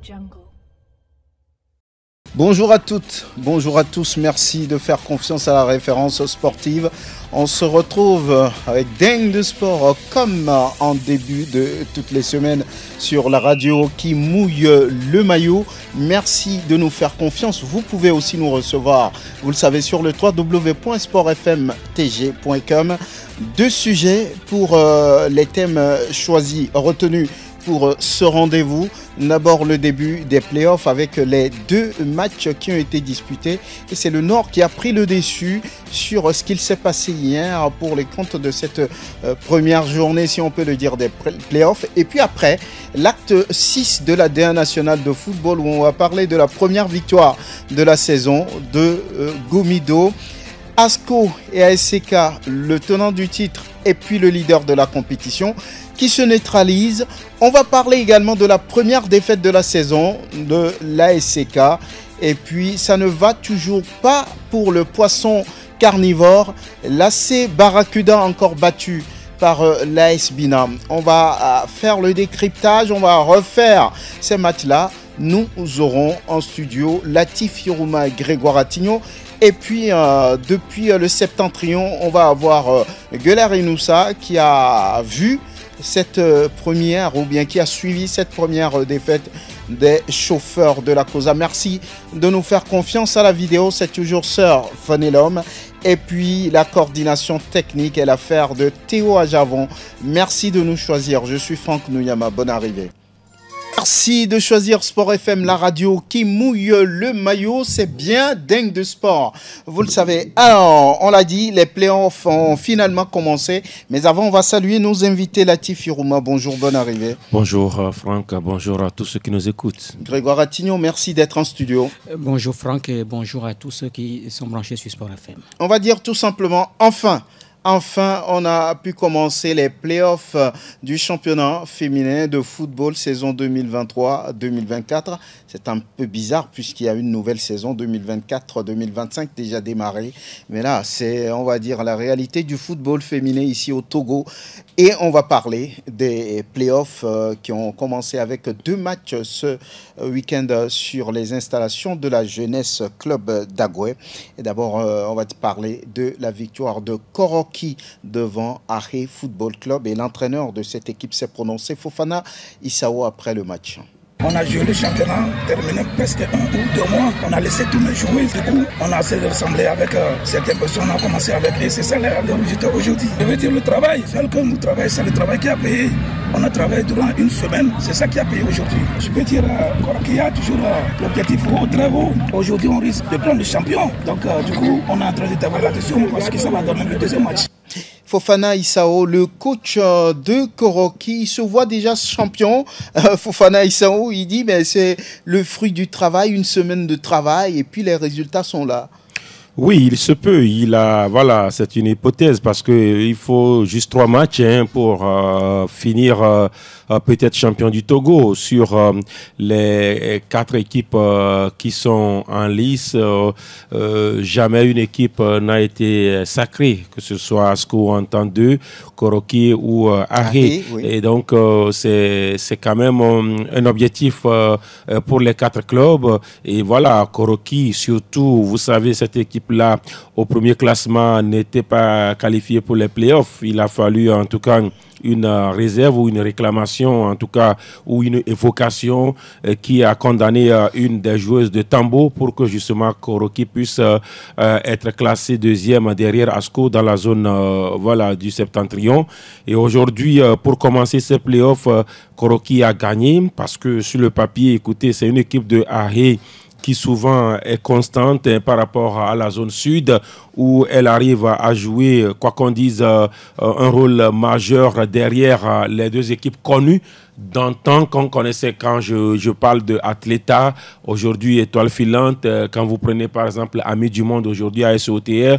Jungle. Bonjour à toutes, bonjour à tous, merci de faire confiance à la référence sportive. On se retrouve avec Dingue de Sport comme en début de toutes les semaines sur la radio qui mouille le maillot. Merci de nous faire confiance. Vous pouvez aussi nous recevoir, vous le savez, sur le www.sportfmtg.com. Deux sujets pour les thèmes choisis, retenus pour ce rendez-vous. D'abord le début des playoffs avec les deux matchs qui ont été disputés. Et c'est le Nord qui a pris le dessus sur ce qu'il s'est passé hier pour les comptes de cette première journée, si on peut le dire, des playoffs. Et puis après, l'acte 6 de la D1 nationale de football où on va parler de la première victoire de la saison de Gomido. ASCO et ASCK, le tenant du titre et puis le leader de la compétition, qui se neutralise. On va parler également de la première défaite de la saison de l'ASCK. Et puis, ça ne va toujours pas pour le poisson carnivore. L'AC Barracuda encore battu par l'AS Bina. On va faire le décryptage, on va refaire ces matchs-là. Nous aurons en studio Latif Yorouma et Grégoire Attignon. Et puis, depuis le Septentrion, on va avoir Gueler Inoussa qui a vu cette première, ou bien qui a suivi cette première défaite des chauffeurs de la Cosa. Merci de nous faire confiance à la vidéo, c'est toujours Sœur Fonelhomme. Et puis la coordination technique est l'affaire de Théo Ajavon. Merci de nous choisir, je suis Franck Nouyama, bonne arrivée. Merci de choisir Sport FM, la radio qui mouille le maillot, c'est bien Dingue de Sport. Vous le savez. Alors, on l'a dit, les playoffs ont finalement commencé. Mais avant, on va saluer nos invités. Latif Yorouma, bonjour, bonne arrivée. Bonjour Franck, bonjour à tous ceux qui nous écoutent. Grégoire Attignon, merci d'être en studio. Bonjour Franck et bonjour à tous ceux qui sont branchés sur Sport FM. On va dire tout simplement, enfin, on a pu commencer les playoffs du championnat féminin de football saison 2023-2024. C'est un peu bizarre puisqu'il y a une nouvelle saison 2024-2025 déjà démarrée. Mais là, c'est, on va dire, la réalité du football féminin ici au Togo. Et on va parler des playoffs qui ont commencé avec deux matchs ce week-end sur les installations de la Jeunesse Club d'Agoué. Et d'abord, on va parler de la victoire de Koroki devant Ahé Football Club. Et l'entraîneur de cette équipe s'est prononcé, Fofana Issao, après le match. On a joué le championnat, terminé presque 1 ou 2 mois. On a laissé tout le jouer. Du coup, on a essayé de ressembler avec certaines personnes. On a commencé avec et c'est ça le résultat aujourd'hui. Je veux dire, le travail, seul que nous travaillons, c'est le travail qui a payé. On a travaillé durant une semaine, c'est ça qui a payé aujourd'hui. Je peux dire qu'il y a toujours l'objectif haut, très haut. Aujourd'hui, on risque de prendre le champion. Donc, du coup, on est en train de travailler là-dessus parce que ça va donner le deuxième match. Fofana Issao, le coach de Koroki, il se voit déjà champion. Fofana Issao, il dit mais c'est le fruit du travail, une semaine de travail et puis les résultats sont là. Oui, il se peut. Voilà, c'est une hypothèse parce qu'il faut juste 3 matchs pour finir peut-être champion du Togo. Sur les 4 équipes qui sont en lice, jamais une équipe n'a été sacrée, que ce soit ASCO en temps 2, Koroki ou Ahé. Oui. Et donc, c'est quand même un objectif pour les 4 clubs. Et voilà, Koroki, surtout, vous savez, cette équipe-là, au premier classement, n'était pas qualifiée pour les playoffs. Il a fallu, en tout cas, une réserve ou une réclamation, en tout cas, ou une évocation qui a condamné une des joueuses de Tambo pour que justement Koroki puisse être classé deuxième derrière ASCO dans la zone du Septentrion. Et aujourd'hui, pour commencer ces playoffs, Koroki a gagné parce que sur le papier, écoutez, c'est une équipe de Ahé qui souvent est constante par rapport à la zone sud où elle arrive à jouer, quoi qu'on dise, un rôle majeur derrière les deux équipes connues d'antan qu'on connaissait. Quand je parle de Athleta, aujourd'hui Étoile Filante, quand vous prenez par exemple Amis du Monde, aujourd'hui AS OTR,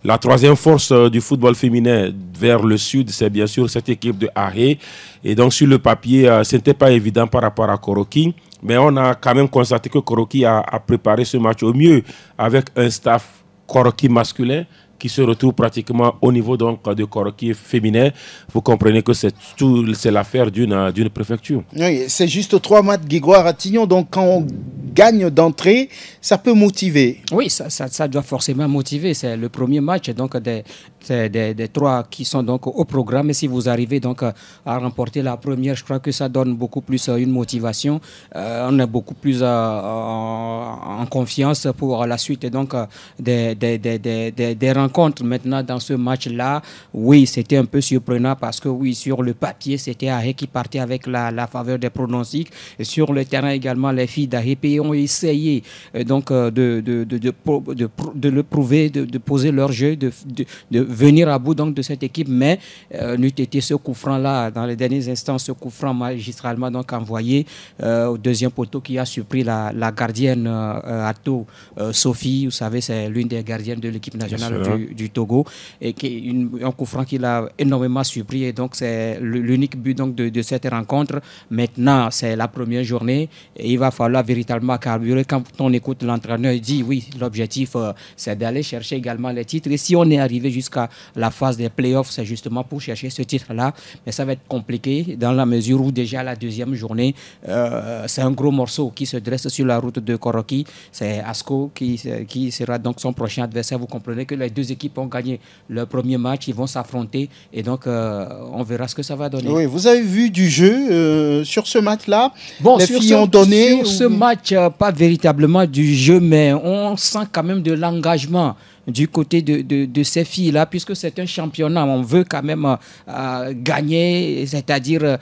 la troisième force du football féminin vers le sud, c'est bien sûr cette équipe de Ahé. Et donc sur le papier, ce n'était pas évident par rapport à Koroki. Mais on a quand même constaté que Koroki a préparé ce match au mieux avec un staff Koroki masculin qui se retrouve pratiquement au niveau donc de Koroki féminin. Vous comprenez que c'est l'affaire d'une préfecture. Oui, c'est juste 3 matchs Guégoire-Ratignon, donc quand on gagne d'entrée, ça peut motiver. Oui, ça doit forcément motiver. C'est le premier match donc des 3 qui sont donc au programme. Et si vous arrivez donc à remporter la première, je crois que ça donne beaucoup plus une motivation. On est beaucoup plus en confiance pour la suite et donc des rencontres. Maintenant, dans ce match-là, oui, c'était un peu surprenant parce que oui, sur le papier, c'était Ahé qui partait avec la faveur des pronostics. Et sur le terrain également, les filles d'Ahé ont essayé donc de le prouver, de poser leur jeu, de venir à bout donc de cette équipe, mais n'eût été ce coup franc là dans les derniers instants, ce coup franc magistralement donc envoyé au deuxième poteau qui a surpris la gardienne Atto Sophie, vous savez, c'est l'une des gardiennes de l'équipe nationale du Togo, et qui est un coup franc qui l'a énormément surpris, et donc c'est l'unique but donc de cette rencontre. Maintenant, c'est la première journée et il va falloir véritablement carburer. Quand on écoute l'entraîneur, il dit oui, l'objectif c'est d'aller chercher également les titres, et si on est arrivé jusqu'à la phase des playoffs, c'est justement pour chercher ce titre-là, mais ça va être compliqué dans la mesure où déjà la deuxième journée, c'est un gros morceau qui se dresse sur la route de Koroki, c'est Asko qui sera donc son prochain adversaire. Vous comprenez que les deux équipes ont gagné leur premier match, ils vont s'affronter, et donc on verra ce que ça va donner. Oui, vous avez vu du jeu sur ce match-là? Bon, les filles ont donné sur ce match, pas véritablement du jeu, mais on sent quand même de l'engagement du côté de ces filles-là, puisque c'est un championnat, on veut quand même gagner, c'est-à-dire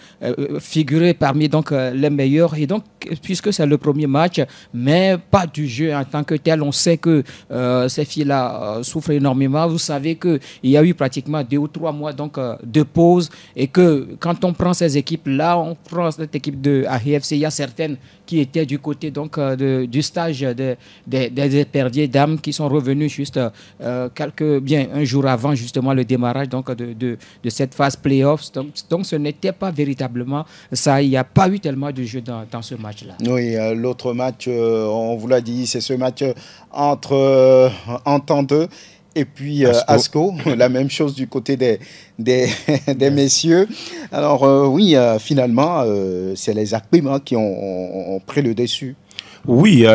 figurer parmi donc, les meilleurs, et donc puisque c'est le premier match, mais pas du jeu en tant que tel. On sait que ces filles-là souffrent énormément. Vous savez qu'il y a eu pratiquement 2 ou 3 mois donc, de pause, et que quand on prend ces équipes-là, on prend cette équipe de AFC, il y a certaines qui étaient du côté donc, du stage des perdiers dames qui sont revenus juste un jour avant justement le démarrage donc, de cette phase playoffs. Donc ce n'était pas véritablement ça. Il n'y a pas eu tellement de jeu dans ce match-là. Oui, l'autre match, on vous l'a dit, c'est ce match entre Entente et puis Asko. La même chose du côté des messieurs. Alors oui, finalement, c'est les Akpim qui ont pris le dessus. Oui,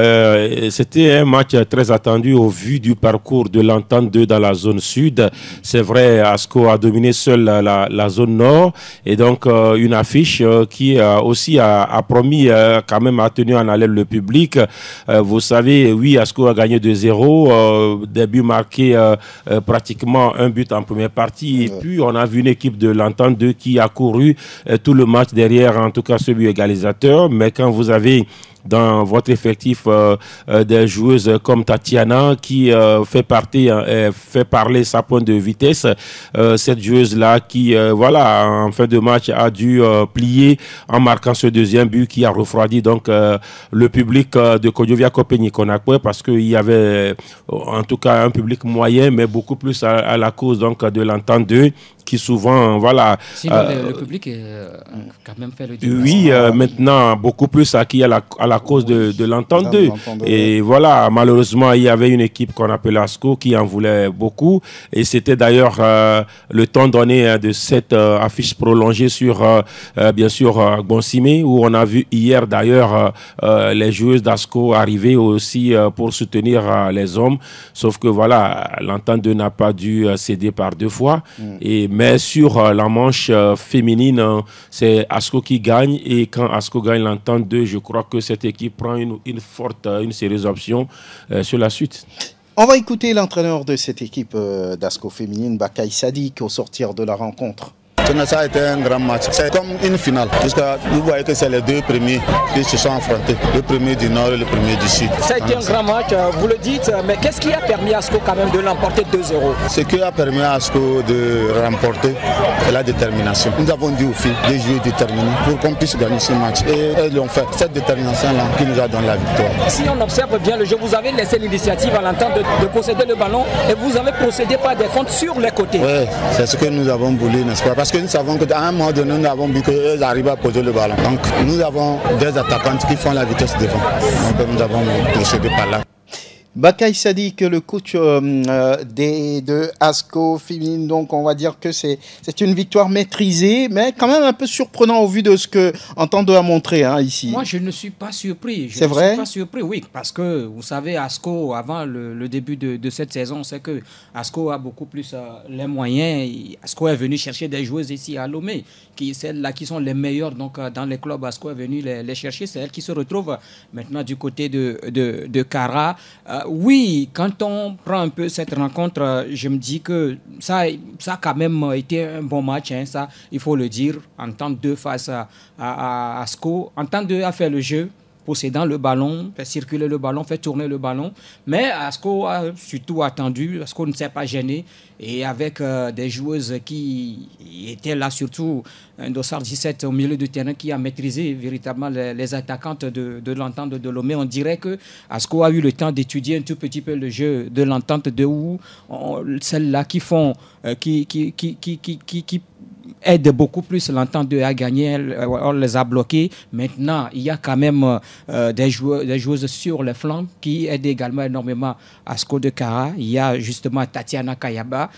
c'était un match très attendu au vu du parcours de l'Entente 2 dans la zone sud. C'est vrai, Asko a dominé seul la zone nord, et donc une affiche qui aussi a promis quand même à tenir en haleine le public. Vous savez, oui, Asko a gagné 2-0, début marqué pratiquement un but en première partie, et puis on a vu une équipe de l'Entente 2 qui a couru tout le match derrière, en tout cas celui égalisateur. Mais quand vous avez dans votre effectif des joueuses comme Tatiana qui fait parler sa pointe de vitesse, cette joueuse-là qui, en fin de match, a dû plier en marquant ce deuxième but qui a refroidi donc le public de Kodiovia Kopeni-Konakwe, parce qu'il y avait en tout cas un public moyen, mais beaucoup plus à la cause donc de l'Entente 2, qui souvent, Sinon, le public quand même fait le déplacement. Oui, maintenant, beaucoup plus acquis à la cause de l'Entente 2. Et voilà, malheureusement, il y avait une équipe qu'on appelait Asko qui en voulait beaucoup. Et c'était d'ailleurs le temps donné de cette affiche prolongée sur, bien sûr, Bonsimé, où on a vu hier d'ailleurs les joueuses d'Asko arriver aussi pour soutenir les hommes. Sauf que voilà, l'Entente 2 n'a pas dû céder par 2 fois. Mais sur la manche féminine, c'est Asko qui gagne. Et quand Asko gagne l'Entente 2, je crois que cette équipe prend une sérieuse option sur la suite. On va écouter l'entraîneur de cette équipe d'Asko féminine, Bakay Sadik, au sortir de la rencontre. Ça a été un grand match. C'est comme une finale. Vous voyez que c'est les 2 premiers qui se sont affrontés. Le premier du Nord et le premier du Sud. Ça a été un grand match, vous le dites, mais qu'est-ce qui a permis à Asko quand même de l'emporter 2-0? Ce qui a permis à Asko de remporter, c'est la détermination. Nous avons dit aux filles de jouer déterminé pour qu'on puisse gagner ce match. Et elles l'ont fait. Cette détermination-là qui nous a donné la victoire. Si on observe bien le jeu, vous avez laissé l'initiative à l'Entente de posséder le ballon et vous avez procédé par des comptes sur les côtés. Oui, c'est ce que nous avons voulu, n'est-ce pas? Parce que nous savons qu'à un moment donné, nous avons vu qu'elles arrivent à poser le ballon. Donc nous avons des attaquantes qui font la vitesse devant. Donc nous avons procédé par là. Bakay Sadiq, le coach de ASCO féminine, donc on va dire que c'est une victoire maîtrisée, mais quand même un peu surprenant au vu de ce que Entendo a montré ici. Moi, je ne suis pas surpris. C'est vrai? Je ne suis pas surpris, oui, parce que vous savez, ASCO, avant le début de cette saison, c'est que ASCO a beaucoup plus les moyens. ASCO est venu chercher des joueuses ici à Lomé, celles-là qui sont les meilleures donc, dans les clubs. ASCO est venu les chercher, c'est elles qui se retrouvent maintenant du côté de Kara. Oui, quand on prend un peu cette rencontre, je me dis que ça a quand même été un bon match, ça, il faut le dire. Entente 2 face à ASCO. Entente 2 a fait le jeu, possédant le ballon, fait circuler le ballon, fait tourner le ballon. Mais ASCO a surtout attendu, ASCO ne s'est pas gêné. Et avec des joueuses qui étaient là, surtout un dossard 17 au milieu du terrain qui a maîtrisé véritablement les attaquantes de l'entente de Lomé. On dirait que ASCO a eu le temps d'étudier un tout petit peu le jeu de l'entente de où celles-là qui font, qui aide beaucoup plus l'entente à gagner, on les a bloqués. Maintenant, il y a quand même des joueuses sur les flancs qui aident également énormément ASCO de Kara. Il y a justement Tatiana Kayaba,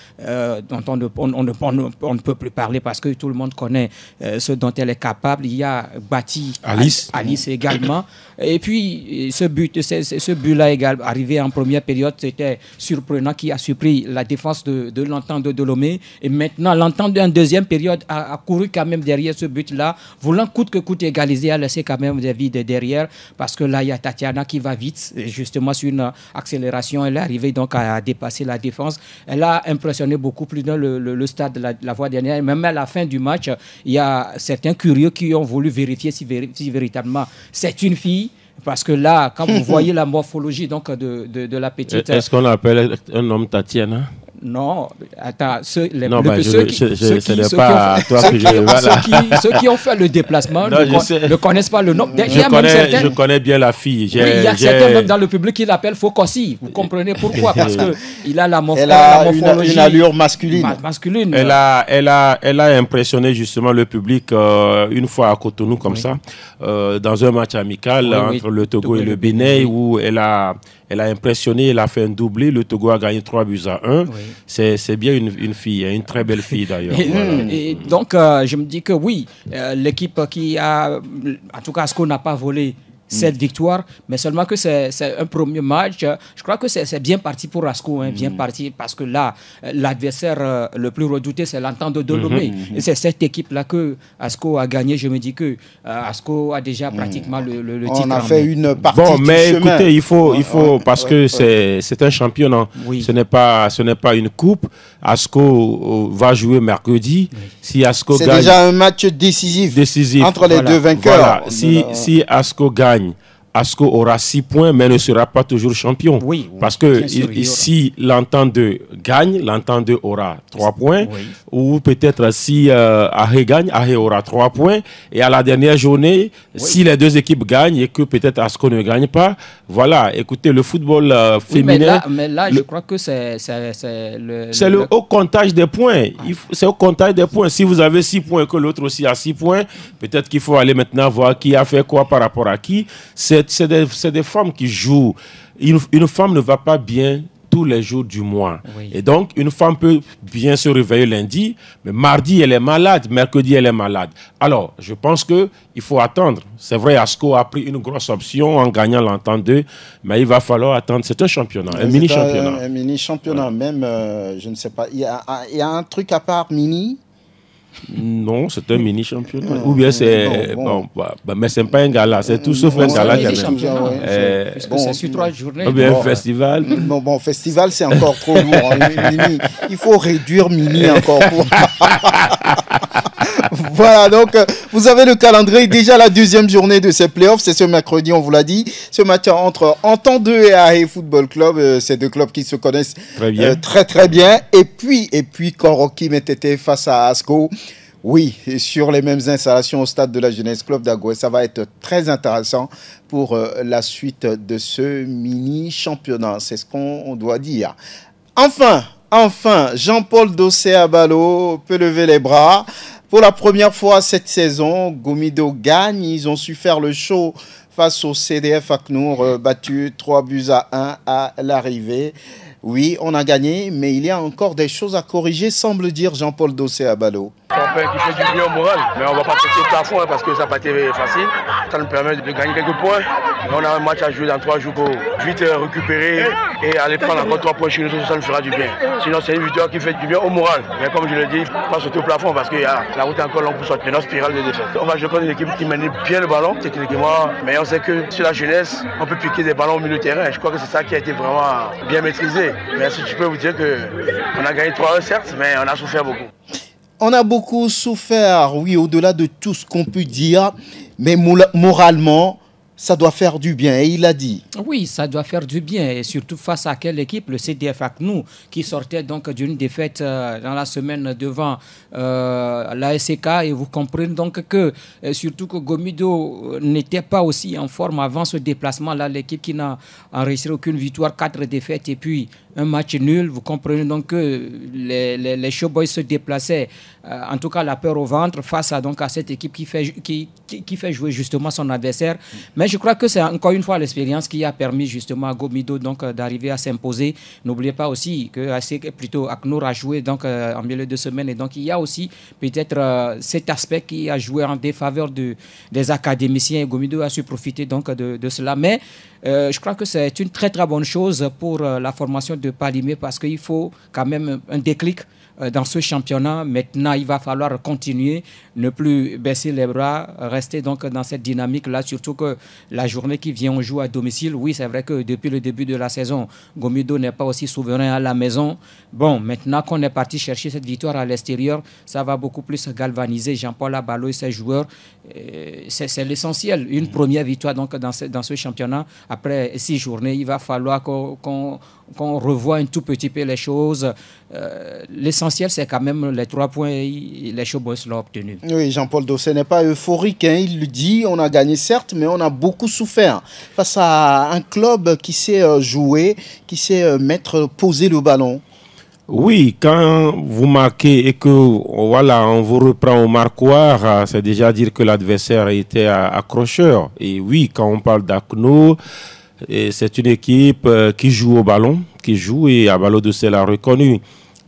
dont on ne peut plus parler parce que tout le monde connaît ce dont elle est capable. Il y a Bati Alice également. Et puis, ce but-là également, arrivé en première période, c'était surprenant, qui a surpris la défense de l'entente de Lomé. Et maintenant, l'entente en deuxième période a couru quand même derrière ce but-là, voulant coûte que coûte égaliser, a laissé quand même des vides derrière, parce que là, il y a Tatiana qui va vite, justement sur une accélération. Elle est arrivée donc à dépasser la défense. Elle a impressionné beaucoup plus dans le stade de la fois dernière. Même à la fin du match, il y a certains curieux qui ont voulu vérifier si véritablement c'est une fille. Parce que là, quand vous voyez la morphologie donc, de la petite... Est-ce qu'on appelle un homme Tatiana? Non, attends, ceux qui ont fait le déplacement ne connaissent pas le nom. Je connais bien la fille. Il y a certains même dans le public qui l'appellent Fokossi. Vous comprenez pourquoi? Parce qu'il a la morphologie. Elle a une allure masculine. Elle a impressionné justement le public une fois à Cotonou comme ça, dans un match amical entre le Togo et le Bénin, où elle a impressionné, elle a fait un doublé. Le Togo a gagné 3-1. Oui. C'est bien une fille, une très belle fille d'ailleurs. Et donc, je me dis que oui, l'équipe qui a, en tout cas, ASCO n'a pas volé cette victoire, mais seulement que c'est un premier match. Je crois que c'est bien parti pour ASCO, bien parti, parce que là, l'adversaire le plus redouté, c'est l'entente de Lomé. Et c'est cette équipe-là que ASCO a gagné. Je me dis que ASCO a déjà pratiquement le titre. On a fait une partie du mais chemin. Écoutez, il faut parce que c'est un championnat. Oui. Ce n'est pas une coupe. ASCO va jouer mercredi. Si ASCO gagne, c'est déjà un match décisif entre les deux vainqueurs. Voilà. Si ASCO gagne, ASCO aura 6 points, mais ne sera pas toujours champion. Oui, parce que si l'entente 2 gagne, l'entente 2 aura 3 points. Oui. Ou peut-être si Ahé gagne, Ahé aura 3 points. Et à la dernière journée, si les deux équipes gagnent et que peut-être ASCO ne gagne pas, voilà, écoutez, le football féminin... mais là je crois que c'est le haut comptage des points. C'est au comptage des points. Si vous avez 6 points et que l'autre aussi a 6 points, peut-être qu'il faut aller maintenant voir qui a fait quoi par rapport à qui. C'est des femmes qui jouent. Une femme ne va pas bien tous les jours du mois. Oui. Et donc, une femme peut bien se réveiller lundi, mais mardi, elle est malade, mercredi, elle est malade. Alors, je pense qu'il faut attendre. C'est vrai, ASCO a pris une grosse option en gagnant l'entente 2, mais il va falloir attendre. C'est un championnat, un mini-championnat. Un mini-championnat, même, je ne sais pas. Il y a un truc à part mini. Non, c'est un mini-championnat. Ou bien c'est... mais c'est pas un gala, c'est tout sauf un gala. C'est sur 3 journées. Ou bien un festival. Bon, festival, c'est encore trop lourd. Mini, il faut réduire mini encore. Voilà, donc vous avez le calendrier. Déjà la deuxième journée de ces playoffs, c'est ce mercredi, on vous l'a dit. Ce match entre Entente 2 et Ahé Football Club, ces deux clubs qui se connaissent très bien. Et puis Koroki Métété face à ASCO. Oui, sur les mêmes installations au stade de la Jeunesse Club d'Agoué. Ça va être très intéressant pour la suite de ce mini-championnat. C'est ce qu'on doit dire. Enfin, Jean-Paul Dossé Abalo peut lever les bras Pour la première fois cette saison, Gomido gagne. Ils ont su faire le show face au CDF Aknour, battu 3-1 à l'arrivée. Oui, on a gagné, mais il y a encore des choses à corriger, semble dire Jean-Paul Dossé-Abalo. C'est un qui fait du bien au moral, mais on ne va pas péter le plafond parce que ça n'a pas été facile. Ça nous permet de gagner quelques points. On a un match à jouer dans 3 jours pour vite récupérer et aller prendre encore 3 points chez nous, ça nous fera du bien. Sinon, c'est une victoire qui fait du bien au moral. Mais comme je l'ai dit, il ne faut pas sauter au plafond parce que la route est encore longue pour sortir de notre spirale de défaite. On va jouer contre une équipe qui mène bien le ballon, techniquement, mais on sait que sur la jeunesse, on peut piquer des ballons au milieu de terrain. Je crois que c'est ça qui a été vraiment bien maîtrisé. Mais si je peux vous dire qu'on a gagné 3-1 certes, mais on a souffert beaucoup. On a beaucoup souffert, oui, au-delà de tout ce qu'on peut dire, mais moralement, ça doit faire du bien, et il a dit. Oui, ça doit faire du bien, et surtout face à quelle équipe? Le CDF Aknou, qui sortait donc d'une défaite dans la semaine devant la SCK, et vous comprenez donc que, surtout que Gomido n'était pas aussi en forme avant ce déplacement-là, l'équipe qui n'a enregistré aucune victoire, 4 défaites, et puis un match nul. Vous comprenez donc que les Showboys se déplaçaient, en tout cas la peur au ventre, face à cette équipe qui fait jouer justement son adversaire. Mais je crois que c'est encore une fois l'expérience qui a permis justement à Gomido d'arriver à s'imposer. N'oubliez pas aussi que Aknour a joué en milieu de semaine, et donc il y a aussi peut-être cet aspect qui a joué en défaveur des académiciens, et Gomido a su profiter de cela. Mais je crois que c'est une très très bonne chose pour la formation de Palimé, parce qu'il faut quand même un déclic dans ce championnat. Maintenant, il va falloir continuer, ne plus baisser les bras, rester donc dans cette dynamique-là, surtout que la journée qui vient, on joue à domicile. Oui, c'est vrai que depuis le début de la saison, Gomido n'est pas aussi souverain à la maison. Bon, maintenant qu'on est parti chercher cette victoire à l'extérieur, ça va beaucoup plus galvaniser Jean-Paul Abalo et ses joueurs. C'est l'essentiel. Une première victoire donc dans ce championnat. Après 6 journées, il va falloir qu'on revoie un tout petit peu les choses. L'essentiel, c'est quand même les 3 points, les Showboys l'ont obtenu. Oui, Jean-Paul Dossé n'est pas euphorique, hein. Il le dit, on a gagné certes, mais on a beaucoup souffert face à un club qui sait jouer, qui sait poser le ballon. Oui, quand vous marquez et que voilà, on vous reprend au marquoir, c'est déjà dire que l'adversaire était accrocheur. Et oui, quand on parle d'Akno, c'est une équipe qui joue au ballon, et Abalo Dossé l'a reconnu.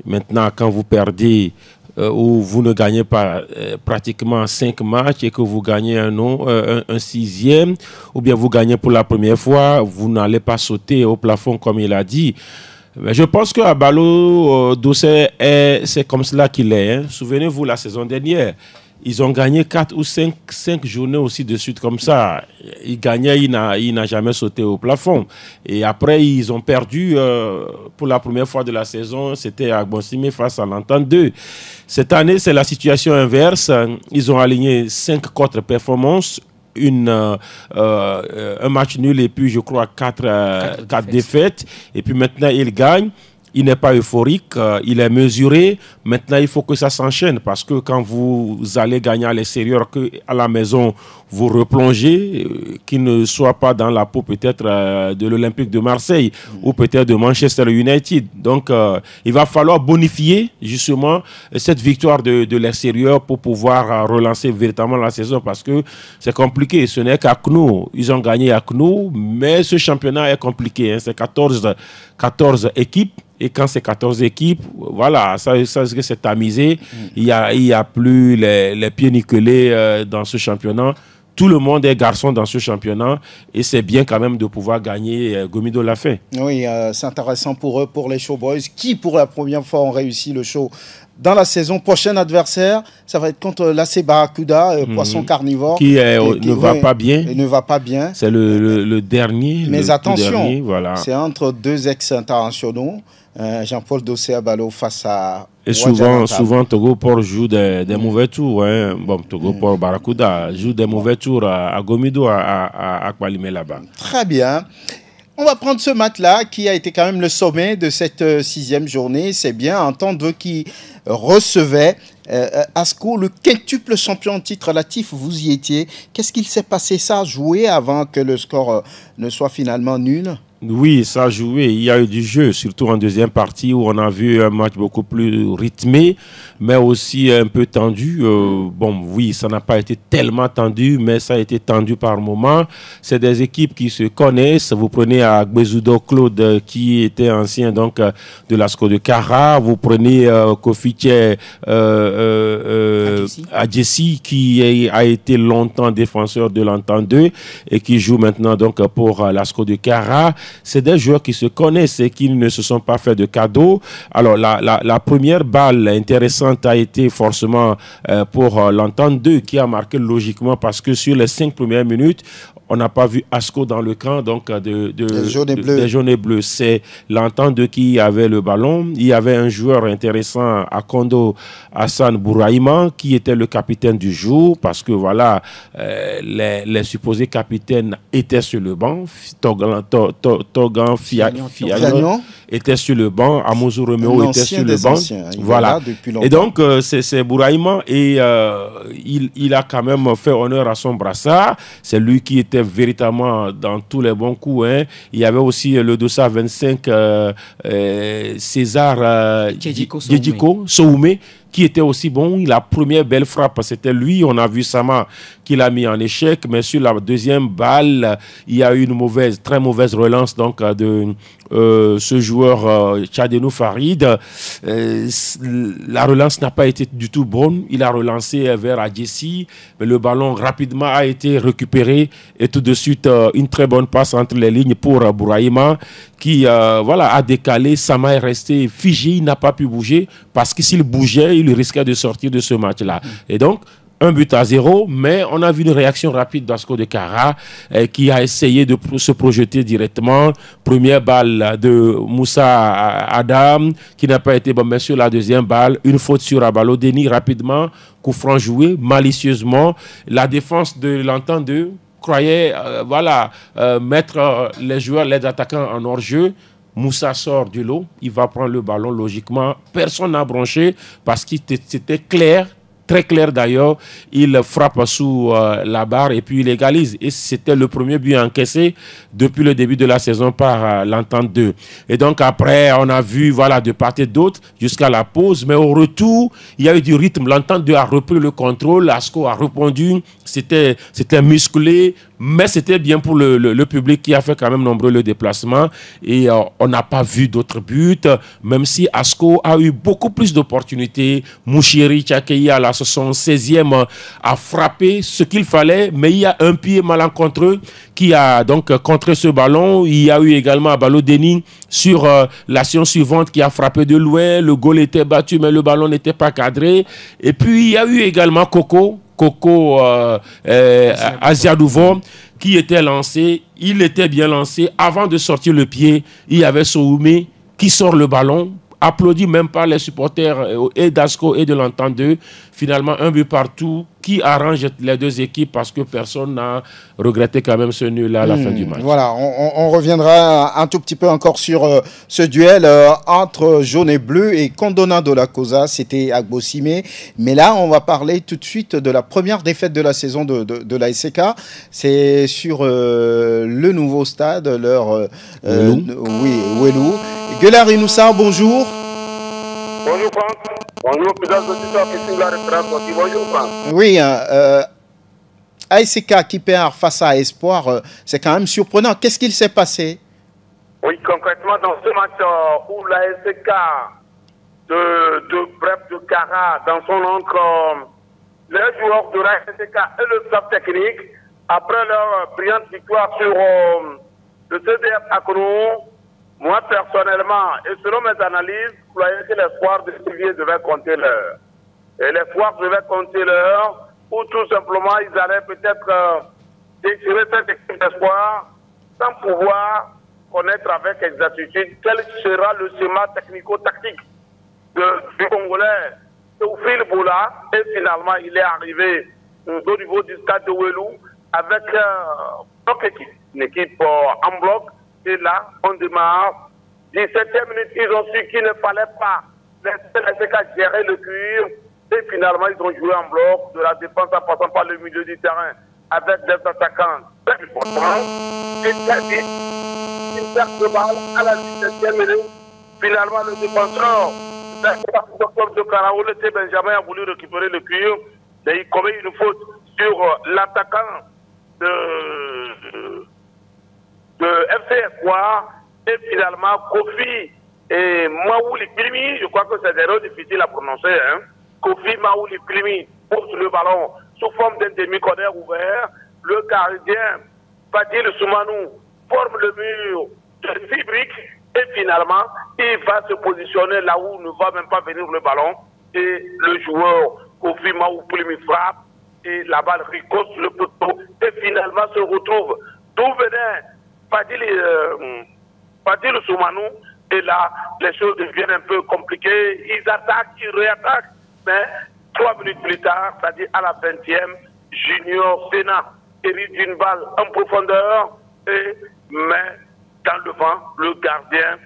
Maintenant, quand vous perdez ou vous ne gagnez pas pratiquement 5 matchs et que vous gagnez un 6e, ou bien vous gagnez pour la première fois, vous n'allez pas sauter au plafond comme il a dit. Mais je pense que Abalo Dossé, c'est comme cela qu'il est. Hein. Souvenez-vous, la saison dernière, ils ont gagné 4 ou 5 journées aussi de suite comme ça. Il gagnait, il n'a jamais sauté au plafond. Et après, ils ont perdu pour la première fois de la saison. C'était à Bonsimé face à l'Entente 2. Cette année, c'est la situation inverse. Ils ont aligné 5 contre-performances. Un match nul et puis je crois 4 défaites. Et puis maintenant, il gagne. Il n'est pas euphorique, il est mesuré. Maintenant, il faut que ça s'enchaîne parce que quand vous allez gagner à l'extérieur, qu'à la maison, vous replongez, qu'il ne soit pas dans la peau peut-être de l'Olympique de Marseille ou peut-être de Manchester United. Donc, il va falloir bonifier justement cette victoire de l'extérieur pour pouvoir relancer véritablement la saison parce que c'est compliqué. Ce n'est qu'à Knou. Ils ont gagné à Knou, mais ce championnat est compliqué. Hein. C'est 14 équipes. Et quand c'est 14 équipes, voilà, ça c'est tamisé. Il y a plus les pieds nickelés dans ce championnat. Tout le monde est garçon dans ce championnat et c'est bien quand même de pouvoir gagner. Gomido l'a fait. Oui, c'est intéressant pour eux, pour les Showboys, qui pour la première fois ont réussi le show. Dans la saison prochaine, adversaire, ça va être contre l'AC Barracuda, Poisson Carnivore. Qui ne va pas bien. Ne va pas bien. C'est le dernier. Mais attention, dernier, voilà. C'est entre 2 ex-internationaux. Jean-Paul Dossé-Abalo face à... Et souvent Togo Port joue des mauvais tours. Hein. Bon, Togo Port Barracuda joue des mauvais tours à Gomido, à Palimé là-bas. Très bien. On va prendre ce match-là qui a été quand même le sommet de cette 6e journée. C'est bien entendre qui recevait Asco, le quintuple champion en titre relatif. Vous y étiez. Qu'est-ce qu'il s'est passé ça, jouer avant que le score ne soit finalement nul? Oui, ça a joué. Il y a eu du jeu, surtout en deuxième partie où on a vu un match beaucoup plus rythmé, mais aussi un peu tendu. Bon, oui, ça n'a pas été tellement tendu, mais ça a été tendu par moments. C'est des équipes qui se connaissent. Vous prenez Agbezudo Claude, qui était ancien donc de l'ASCO de Kara. Vous prenez Kofiche Adjessi, qui a été longtemps défenseur de l'Entente 2 et qui joue maintenant donc pour l'ASCO de Kara. C'est des joueurs qui se connaissent et qui ne se sont pas fait de cadeaux. Alors, la première balle intéressante a été forcément pour l'Entente 2 qui a marqué logiquement parce que sur les 5 premières minutes, on n'a pas vu Asco dans le camp donc des jaunes et bleus. C'est l'Entente 2 qui avait le ballon. Il y avait un joueur intéressant, Akondo Hassan Bouraïman, qui était le capitaine du jour parce que voilà, les supposés capitaines étaient sur le banc. Togan Fiagnon était sur le banc. Amouzou Romeo était sur le banc. Voilà. Et donc, c'est Bouraïman et il a quand même fait honneur à son brassard. C'est lui qui était véritablement dans tous les bons coups. Hein. Il y avait aussi le Dossa 25 César Djedjiko Soumé qui était aussi bon. La première belle frappe, c'était lui. On a vu Sama qui l'a mis en échec. Mais sur la deuxième balle, il y a eu une très mauvaise relance donc, de ce joueur Tchadenou Farid. La relance n'a pas été du tout bonne. Il a relancé vers Adjessi. Mais le ballon rapidement a été récupéré. Et tout de suite, une très bonne passe entre les lignes pour Bouraïma qui a décalé. Sama est resté figé. Il n'a pas pu bouger parce que s'il bougeait, il risquait de sortir de ce match-là. Et donc, 1-0, mais on a vu une réaction rapide d'Asco de Kara qui a essayé de se projeter directement. Première balle de Moussa Adam qui n'a pas été bon, mais sur la deuxième balle, une faute sur Abalo Deni rapidement, coup franc joué malicieusement. La défense de l'Entente 2 croyait mettre les joueurs, les attaquants en hors-jeu. Moussa sort du lot, il va prendre le ballon logiquement. Personne n'a branché parce que c'était clair, très clair d'ailleurs. Il frappe sous la barre et puis il égalise. Et c'était le premier but encaissé depuis le début de la saison par l'Entente 2. Et donc après, on a vu de part et d'autre jusqu'à la pause. Mais au retour, il y a eu du rythme. L'Entente 2 a repris le contrôle. Asco a répondu. C'était musclé. Mais c'était bien pour le public qui a fait quand même nombreux le déplacement. Et on n'a pas vu d'autres buts, même si Asco a eu beaucoup plus d'opportunités. Mouchiri Tchakeya, à la 76e, a frappé ce qu'il fallait, mais il y a un pied malencontreux qui a donc contré ce ballon. Il y a eu également Abalo Deni sur l'action suivante qui a frappé de loin. Le goal était battu, mais le ballon n'était pas cadré. Et puis il y a eu également Coco Asiadouvo qui était lancé. Il était bien lancé. Avant de sortir le pied, il y avait Soumé qui sort le ballon, applaudi même par les supporters et d'Asco et de l'Entente 2. Finalement, un but partout qui arrange les deux équipes parce que personne n'a regretté quand même ce nul-là à la fin du match. Voilà, on reviendra un tout petit peu encore sur ce duel entre jaune et bleu et Kondona de la Cosa, c'était Agbosimé. Mais là, on va parler tout de suite de la première défaite de la saison de la SCK. C'est sur le nouveau stade, Welou. Guelard Inoussa, bonjour. Bonjour Franck. Bonjour, plusieurs auditeurs qui suivent la référence. Bonjour Franck. Oui, ASCK qui perd face à Espoir, c'est quand même surprenant. Qu'est-ce qu'il s'est passé? Oui, concrètement, dans ce match où l'ASCK de Bref de Kara, dans son encre, les joueurs de l'ASCK et le staff technique, après leur brillante victoire sur le CDF Akron, moi, personnellement, et selon mes analyses, je croyais que l'espoir de Sylvie devait compter l'heure. Et l'espoir devait compter l'heure, ou tout simplement, ils allaient peut-être déchirer cette équipe d'espoir sans pouvoir connaître avec exactitude quel sera le schéma technico-tactique du Congolais Théophile Boula. Et finalement, il est arrivé au niveau du stade de Welou avec une équipe en bloc. Et là, on démarre. 17e minute, ils ont su qu'il ne fallait pas laisser gérer le cuir. Et finalement, ils ont joué en bloc, de la défense en passant par le milieu du terrain, avec des attaquants très importants. Et très vite, une perte de balle à la 17e minute. Finalement, le défenseur de Karaoul, Benjamin, a voulu récupérer le cuir. Et il commet une faute sur l'attaquant de FC Espoir. Et finalement, Kofi et Maouli Klimi, je crois que c'est des erreurs difficiles à prononcer. Hein. Kofi Maouli Klimi pose le ballon sous forme d'un demi-corner ouvert. Le gardien, Fadil Soumanou, forme le mur de 6 briques. Et finalement, il va se positionner là où ne va même pas venir le ballon. Et le joueur Kofi Maouli Klimi frappe. Et la balle ricoche sur le poteau. Et finalement se retrouve d'où venait Fadil Soumanou. Et là, les choses deviennent un peu compliquées. Ils attaquent, ils réattaquent. Mais 3 minutes plus tard, c'est-à-dire à la 20e, Junior Sénat hérite d'une balle en profondeur et met dans le vent le gardien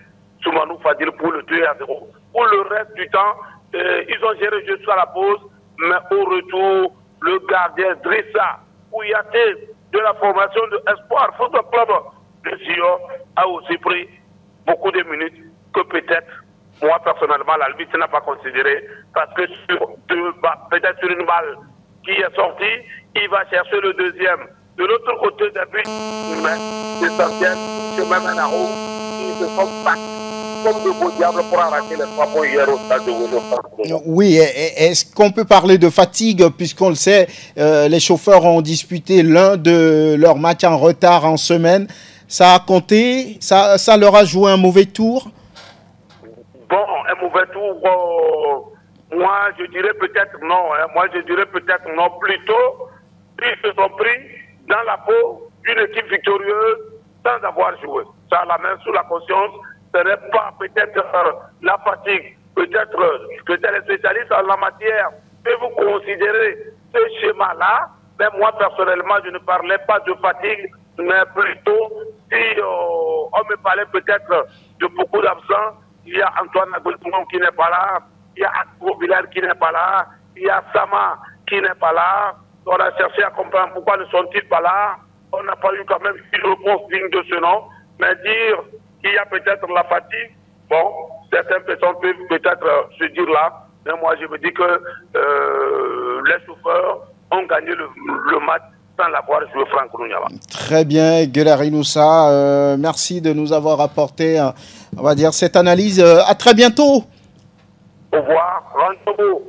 Soumanou Fadil pour le 2-0. Pour le reste du temps, ils ont géré jusqu'à la pause, mais au retour, le gardien Drissa Ouyaté de la formation de Espoir Football Club de Sion a aussi pris beaucoup de minutes que peut-être, moi personnellement, l'arbitre n'a pas considéré, parce que peut-être sur une balle qui est sortie, il va chercher le deuxième. De l'autre côté des buts, l'essentiel, c'est même un arrow, ils se sont battus comme de beaux diables pour arracher les 3 points hier au stade de Wolo. Oui, est-ce qu'on peut parler de fatigue, puisqu'on le sait, les chauffeurs ont disputé l'un de leurs matchs en retard en semaine. Ça a compté, ça leur a joué un mauvais tour? Bon, un mauvais tour, moi je dirais peut-être non. Moi je dirais peut-être non. Plutôt, ils se sont pris dans la peau d'une équipe victorieuse sans avoir joué. Ça, la main sous la conscience, ce n'est pas peut-être la fatigue. Peut-être que les spécialistes en la matière peuvent vous considérer ce schéma-là. Mais moi, personnellement, je ne parlais pas de fatigue, mais plutôt, si on me parlait peut-être de beaucoup d'absents, il y a Antoine Agoutoumon qui n'est pas là, il y a Akbo Bilal qui n'est pas là, il y a Sama qui n'est pas là. On a cherché à comprendre pourquoi ne sont-ils pas là. On n'a pas eu quand même une réponse digne de ce nom. Mais dire qu'il y a peut-être la fatigue, bon, certaines personnes peuvent peut-être se dire là. Mais moi, je me dis que les chauffeurs ont gagné le match sans l'avoir joué Franck Kounouniava. Très bien, Guelari Noussa. Merci de nous avoir apporté, on va dire, cette analyse. À très bientôt. Au revoir. Rendez-vous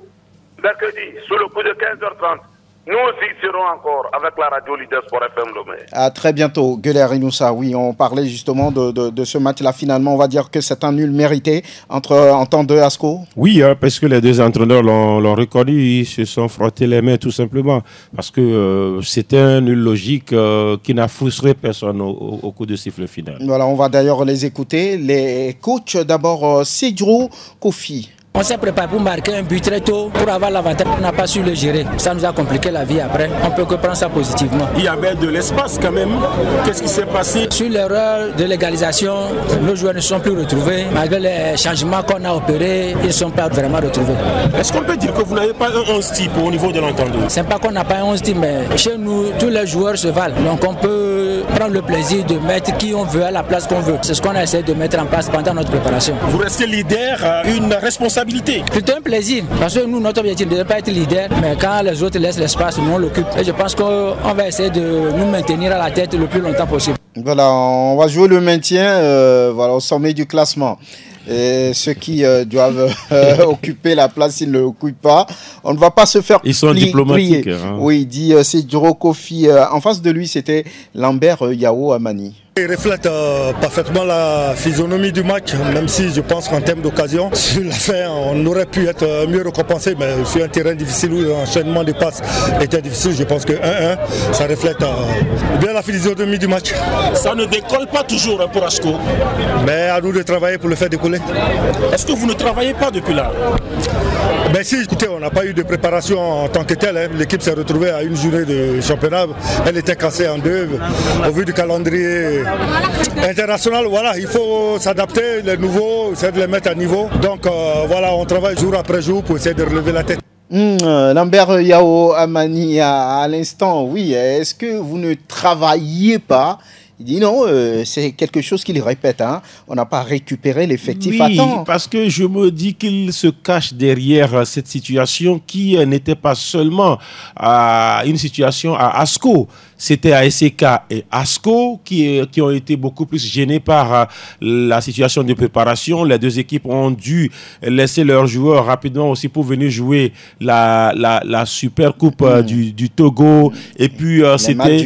mercredi, sous le coup de 15h30. Nous aussi serons encore avec la radio Leader Sport FM Lomé. À très bientôt, Guelari Noussa. Oui, on parlait justement de ce match-là. Finalement, on va dire que c'est un nul mérité en temps de Asco. Oui, parce que les deux entraîneurs l'ont reconnu. Ils se sont frottés les mains tout simplement. Parce que c'était un nul logique qui n'a frustré personne au coup de sifflet final. Voilà, on va d'ailleurs les écouter. Les coachs, d'abord, Sidro Kofi. On s'est préparé pour marquer un but très tôt, pour avoir l'avantage. On n'a pas su le gérer. Ça nous a compliqué la vie après. On peut que prendre ça positivement. Il y avait de l'espace quand même. Qu'est-ce qui s'est passé? Sur l'erreur de légalisation, nos joueurs ne sont plus retrouvés. Malgré les changements qu'on a opérés, ils ne sont pas vraiment retrouvés. Est-ce qu'on peut dire que vous n'avez pas un 11 type au niveau de l'entendu? C'est pas qu'on n'a pas un 11 type, mais chez nous, tous les joueurs se valent. Donc on peut prendre le plaisir de mettre qui on veut à la place qu'on veut. C'est ce qu'on a essayé de mettre en place pendant notre préparation. Vous restez leader, une responsabilité. C'est un plaisir, parce que nous, notre objectif n'est pas être leader, mais quand les autres laissent l'espace, nous on l'occupe. Et je pense qu'on va essayer de nous maintenir à la tête le plus longtemps possible. Voilà, on va jouer le maintien au sommet du classement. Et ceux qui doivent occuper la place, ils ne l'occupent pas. On ne va pas se faire Ils sont diplomatiques. Hein. Oui, dit Sidro Kofi. En face de lui, c'était Lambert Yao Amani. Il reflète parfaitement la physionomie du match, même si je pense qu'en termes d'occasion, sur la fin, on aurait pu être mieux récompensé, mais sur un terrain difficile où l'enchaînement des passes était difficile, je pense que 1-1, ça reflète bien la physionomie du match. Ça ne décolle pas toujours pour Asco. Mais à nous de travailler pour le faire décoller. Est-ce que vous ne travaillez pas depuis là? Ben si, écoutez, on n'a pas eu de préparation en tant que telle. Hein. L'équipe s'est retrouvée à une journée de championnat. Elle était cassée en deux. Au vu du calendrier international, voilà, il faut s'adapter. Les nouveaux, essayer de les mettre à niveau. Donc voilà, on travaille jour après jour pour essayer de relever la tête. Lambert Yao Amani, à l'instant, oui. Est-ce que vous ne travaillez pas Il dit non, c'est quelque chose qu'il répète. Hein. On n'a pas récupéré l'effectif à temps. Oui, parce que je me dis qu'il se cache derrière cette situation qui n'était pas seulement une situation à ASCO. C'était à SK et ASCO qui ont été beaucoup plus gênés par la situation de préparation. Les deux équipes ont dû laisser leurs joueurs rapidement aussi pour venir jouer la Super Coupe du Togo. Et puis c'était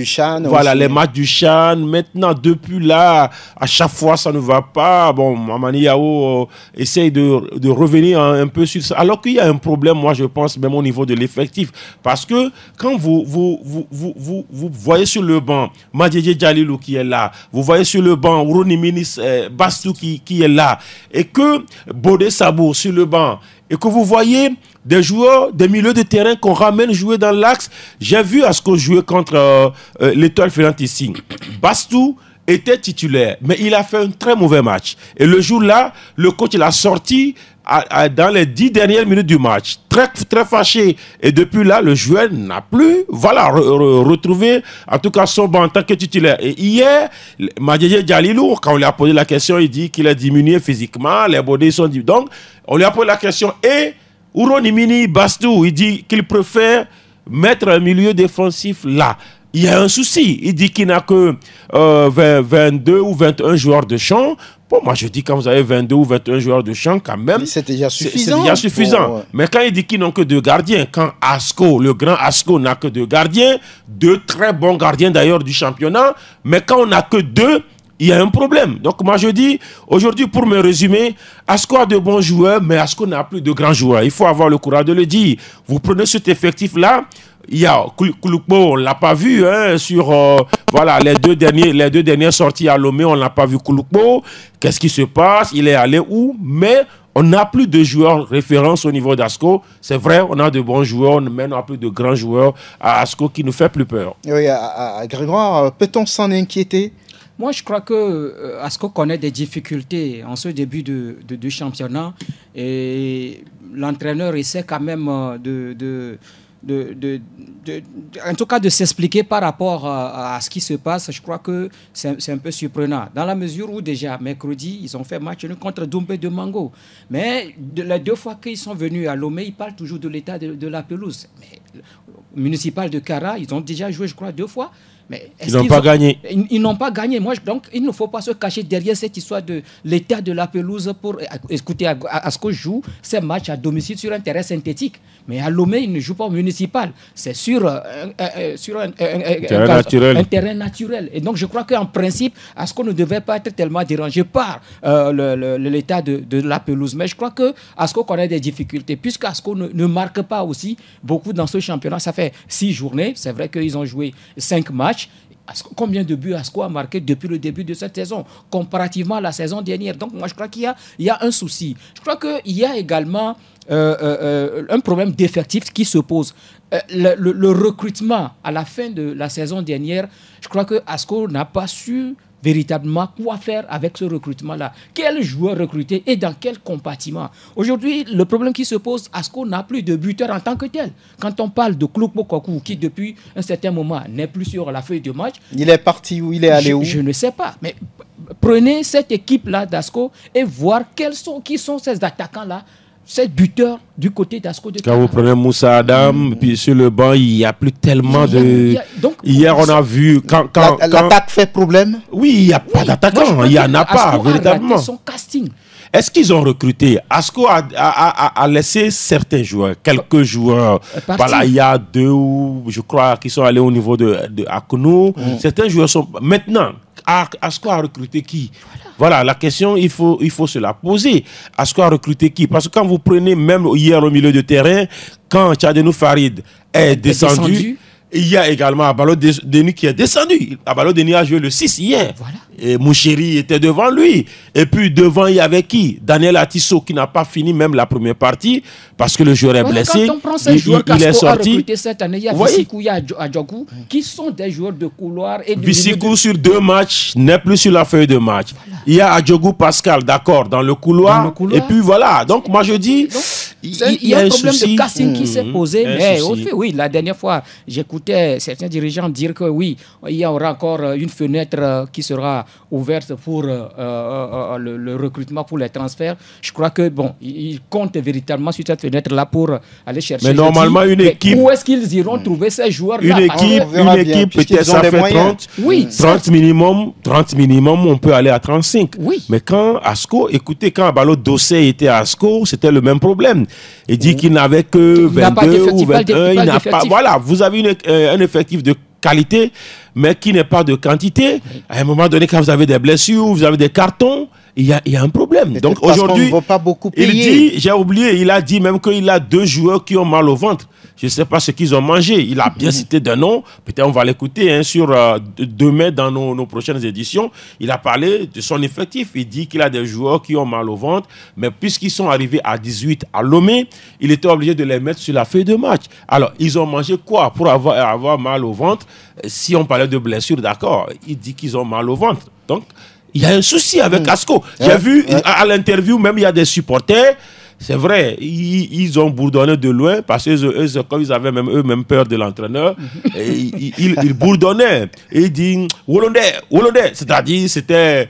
les matchs du CHAN. Maintenant, depuis là, à chaque fois, ça ne va pas. Bon, Mamani Yao essaye de revenir un peu sur ça. Alors qu'il y a un problème, moi, je pense, même au niveau de l'effectif. Parce que quand vous voyez sur le banc Madjedje Djalilou qui est là, vous voyez sur le banc Ouroni Minis Bastou qui est là, et que Bodé Sabour sur le banc, et que vous voyez des joueurs, des milieux de terrain qu'on ramène jouer dans l'axe. J'ai vu Asco jouer contre l'Étoile Filante ici. Bastou était titulaire, mais il a fait un très mauvais match. Et le jour-là, le coach l'a sorti dans les 10 dernières minutes du match, très, très fâché. Et depuis là, le joueur n'a plus retrouvé, en tout cas, son banc en tant que titulaire. Et hier, Madjedje Djalilou, quand on lui a posé la question, il dit qu'il a diminué physiquement, les bodés sont diminués. Donc, on lui a posé la question. Et Ouroni Mini Bastou, il dit qu'il préfère mettre un milieu défensif là. Il y a un souci. Il dit qu'il n'a que 22 ou 21 joueurs de champ. Bon, moi, je dis quand vous avez 22 ou 21 joueurs de champ, quand même, c'est déjà suffisant. C'est déjà suffisant. Mais quand il dit qu'ils n'ont que 2 gardiens, quand Asco, le grand Asco, n'a que 2 gardiens, 2 très bons gardiens d'ailleurs du championnat, mais quand on n'a que 2, il y a un problème. Donc moi je dis, aujourd'hui pour me résumer, Asco a de bons joueurs, mais Asco n'a plus de grands joueurs. Il faut avoir le courage de le dire. Vous prenez cet effectif-là, il y a Kouloukbo, on ne l'a pas vu sur les deux dernières sorties à Lomé, on n'a pas vu Kouloukbo. Qu'est-ce qui se passe? Il est allé où? Mais on n'a plus de joueurs références au niveau d'Asco. C'est vrai, on a de bons joueurs, mais on n'a plus de grands joueurs à Asco qui nous fait plus peur. Oui, Grégoire, peut-on s'en inquiéter? Moi, je crois que Asco connaît des difficultés en ce début de championnat, et l'entraîneur essaie quand même en tout cas de s'expliquer par rapport à ce qui se passe. Je crois que c'est un peu surprenant, dans la mesure où déjà mercredi ils ont fait match contre Doumbé de Mango, mais les 2 fois qu'ils sont venus à Lomé, ils parlent toujours de l'état de la pelouse. Mais municipal de Kara, ils ont déjà joué, je crois, 2 fois. Mais ils n'ont pas gagné. Ils n'ont pas gagné. Donc, il ne faut pas se cacher derrière cette histoire de l'état de la pelouse pour écouter Asco joue ces matchs à domicile sur un terrain synthétique. Mais à Lomé, il ne joue pas au municipal. C'est sur un terrain naturel. Et donc, je crois qu'en principe, Asco ne devait pas être tellement dérangé par l'état de la pelouse. Mais je crois que Asco connaît des difficultés, puisque Asco ne marque pas aussi beaucoup dans ce championnat. Ça fait 6 journées. C'est vrai qu'ils ont joué 5 matchs. Combien de buts Asco a marqué depuis le début de cette saison, comparativement à la saison dernière? Donc moi je crois qu'il y a un souci. Je crois qu'il y a également un problème d'effectif qui se pose. Le recrutement à la fin de la saison dernière, je crois que Asco n'a pas su véritablement quoi faire avec ce recrutement-là. Quel joueur recruter et dans quel compartiment? Aujourd'hui, le problème qui se pose, Asco n'a plus de buteur en tant que tel. Quand on parle de Kouloukbo Kokou, qui depuis un certain moment n'est plus sur la feuille de match... Il est parti où? Il est allé où? Je ne sais pas. Mais prenez cette équipe-là d'Asco et voir qui sont ces attaquants-là, ces buteurs du côté d'Asco de Kara. Quand vous prenez Moussa Adam, puis sur le banc, il n'y a plus tellement de... Hier, on a vu... L'attaque fait problème? Oui, il n'y a pas d'attaquant. Il n'y en a pas, véritablement. Son casting. Est-ce qu'ils ont recruté? Asco a laissé certains joueurs, quelques joueurs. Voilà, il y a 2, je crois, qui sont allés au niveau de Akounou. Certains joueurs sont... Maintenant, Asco a recruté qui? Voilà, la question, il faut se la poser. Asco a recruté qui? Parce que quand vous prenez même hier au milieu de terrain, quand Tchadenou Farid est descendu, il y a également Abalo Denis qui est descendu. Abalo Denis a joué le 6 hier. Voilà. Et Mouchéri était devant lui. Et puis devant, il y avait qui? Daniel Atisso qui n'a pas fini même la première partie parce que le joueur est blessé. Quand on prend ces joueurs qu'Asco a recruté cette année, il y a Vissikou, il y a Adjogou, qui sont des joueurs de couloir. Vissikou sur 2 matchs n'est plus sur la feuille de match. Voilà. Il y a Adjogou Pascal, d'accord, dans le couloir. Et puis voilà. Donc moi je dis, Il y a un problème de casting qui s'est posé, mais au fait, oui, la dernière fois, j'écoutais certains dirigeants dire que oui, il y aura encore une fenêtre qui sera ouverte pour le recrutement, pour les transferts. Je crois que bon, ils comptent véritablement sur cette fenêtre-là pour aller chercher. Mais normalement, une équipe. Où est-ce qu'ils iront trouver ces joueurs-là? Une équipe peut-être ça fait 30 minimum, on peut aller à 35. Oui. Mais quand Asco, écoutez, quand Abalo Dossé était à Asco, c'était le même problème. Il dit qu'il n'avait que 22 ou 21. Il n'a pas. Voilà, vous avez un effectif de qualité, mais qui n'est pas de quantité. À un moment donné, quand vous avez des blessures, vous avez des cartons, il y a un problème. Donc aujourd'hui, il dit, j'ai oublié, il a dit même qu'il a 2 joueurs qui ont mal au ventre. Je ne sais pas ce qu'ils ont mangé. Il a bien cité d'un nom. Peut-être on va l'écouter sur demain dans nos prochaines éditions. Il a parlé de son effectif. Il dit qu'il a des joueurs qui ont mal au ventre. Mais puisqu'ils sont arrivés à 18 à Lomé, il était obligé de les mettre sur la feuille de match. Alors, ils ont mangé quoi pour avoir mal au ventre? Si on parlait de blessures, d'accord. Il dit qu'ils ont mal au ventre. Donc, il y a un souci avec Asco. J'ai vu à l'interview, même il y a des supporters. C'est vrai, ils ont bourdonné de loin parce que comme ils avaient eux-mêmes peur de l'entraîneur, ils bourdonnaient. Et ils disent Wolondé, c'est-à-dire c'était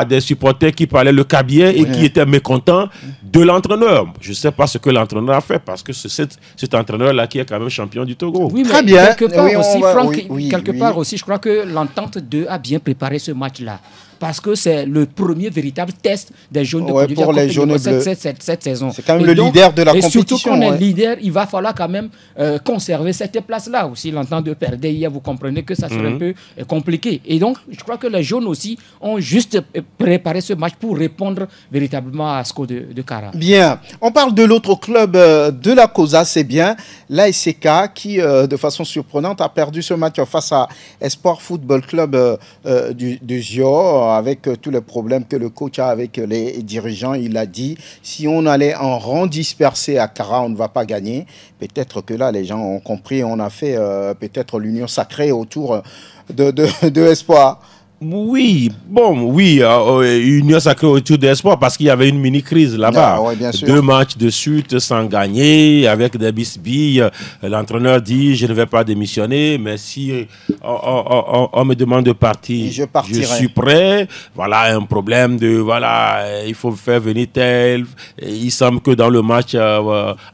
des supporters qui parlaient le cabier et qui étaient mécontents de l'entraîneur. Je ne sais pas ce que l'entraîneur a fait parce que c'est cet entraîneur-là qui est quand même champion du Togo. Oui, mais très bien. Quelque part aussi, je crois que l'entente 2 a bien préparé ce match-là. Parce que c'est le premier véritable test des jaunes de Côte d'Ivoire pour les jaunes bleus cette saison. C'est quand même leader de la compétition. Et surtout qu'on est leader, il va falloir quand même conserver cette place-là aussi. L'entente de perdre hier, vous comprenez que ça serait un peu compliqué. Et donc, je crois que les jaunes aussi ont juste préparé ce match pour répondre véritablement à Asco de Kara. Bien. On parle de l'autre club de la COSA, c'est bien. L'ASK qui, de façon surprenante, a perdu ce match face à Espoir Football Club du Zior. Avec tous les problèmes que le coach a avec les dirigeants, il a dit, si on allait en rang dispersé à Kara, on ne va pas gagner. Peut-être que là, les gens ont compris, on a fait peut-être l'union sacrée autour de Espoir. Oui, Union sacrée autour d'Espoir parce qu'il y avait une mini-crise là-bas. 2 matchs de suite sans gagner, avec des bisbilles. L'entraîneur dit, je ne vais pas démissionner, mais si on me demande de partir, je suis prêt. Voilà, un problème il faut faire venir tel. Il semble que dans le match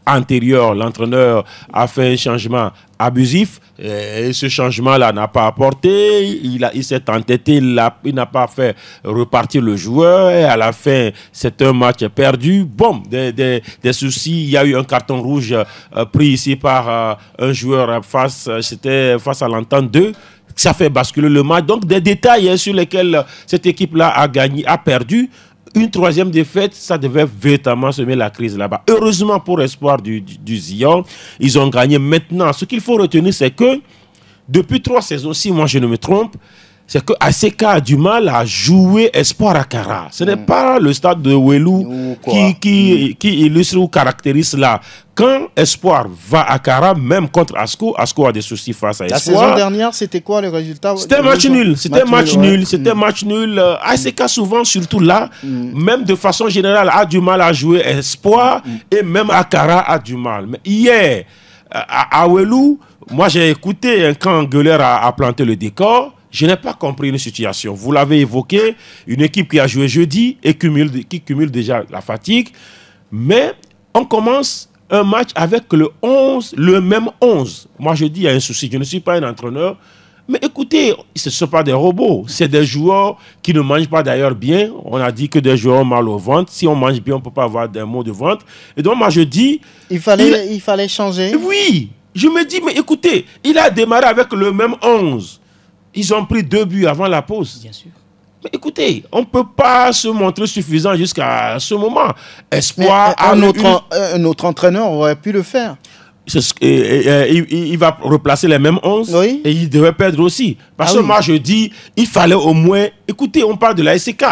antérieur, l'entraîneur a fait un changement abusif et ce changement-là n'a pas apporté, il s'est entêté, il n'a pas fait repartir le joueur et à la fin c'est un match perdu. Bon, des soucis, il y a eu un carton rouge pris ici par un joueur c'était face à l'entente 2. Ça fait basculer le match, donc des détails sur lesquels cette équipe-là a perdu. Une 3e défaite, ça devait véritablement semer la crise là-bas. Heureusement pour Espoir du Zion, ils ont gagné maintenant. Ce qu'il faut retenir, c'est que depuis 3 saisons, si moi je ne me trompe, c'est que ACK a du mal à jouer Espoir à Kara. Ce n'est pas le stade de Welu qui illustre ou caractérise là. Quand Espoir va à Kara, même contre Asco a des soucis face à Espoir. La saison dernière, c'était quoi le résultat? C'était match nul. ACK souvent, surtout là, même de façon générale, a du mal à jouer Espoir et même à Kara a du mal. Mais hier, à Welu, moi j'ai écouté quand Gueuler a planté le décor. Je n'ai pas compris une situation. Vous l'avez évoqué, une équipe qui a joué jeudi et qui cumule déjà la fatigue. Mais on commence un match avec le même 11. Moi, je dis, il y a un souci. Je ne suis pas un entraîneur. Mais écoutez, ce ne sont pas des robots. C'est des joueurs qui ne mangent pas d'ailleurs bien. On a dit que des joueurs ont mal au ventre. Si on mange bien, on ne peut pas avoir des maux de ventre. Et donc, moi, je dis... Il fallait changer. Oui. Je me dis, mais écoutez, il a démarré avec le même 11. Ils ont pris 2 buts avant la pause. Bien sûr. Mais écoutez, on ne peut pas se montrer suffisant jusqu'à ce moment. Espoir... Un autre entraîneur aurait pu le faire. Il va replacer les mêmes 11 et il devait perdre aussi. Parce que moi, je dis, il fallait au moins... Écoutez, on parle de la SK.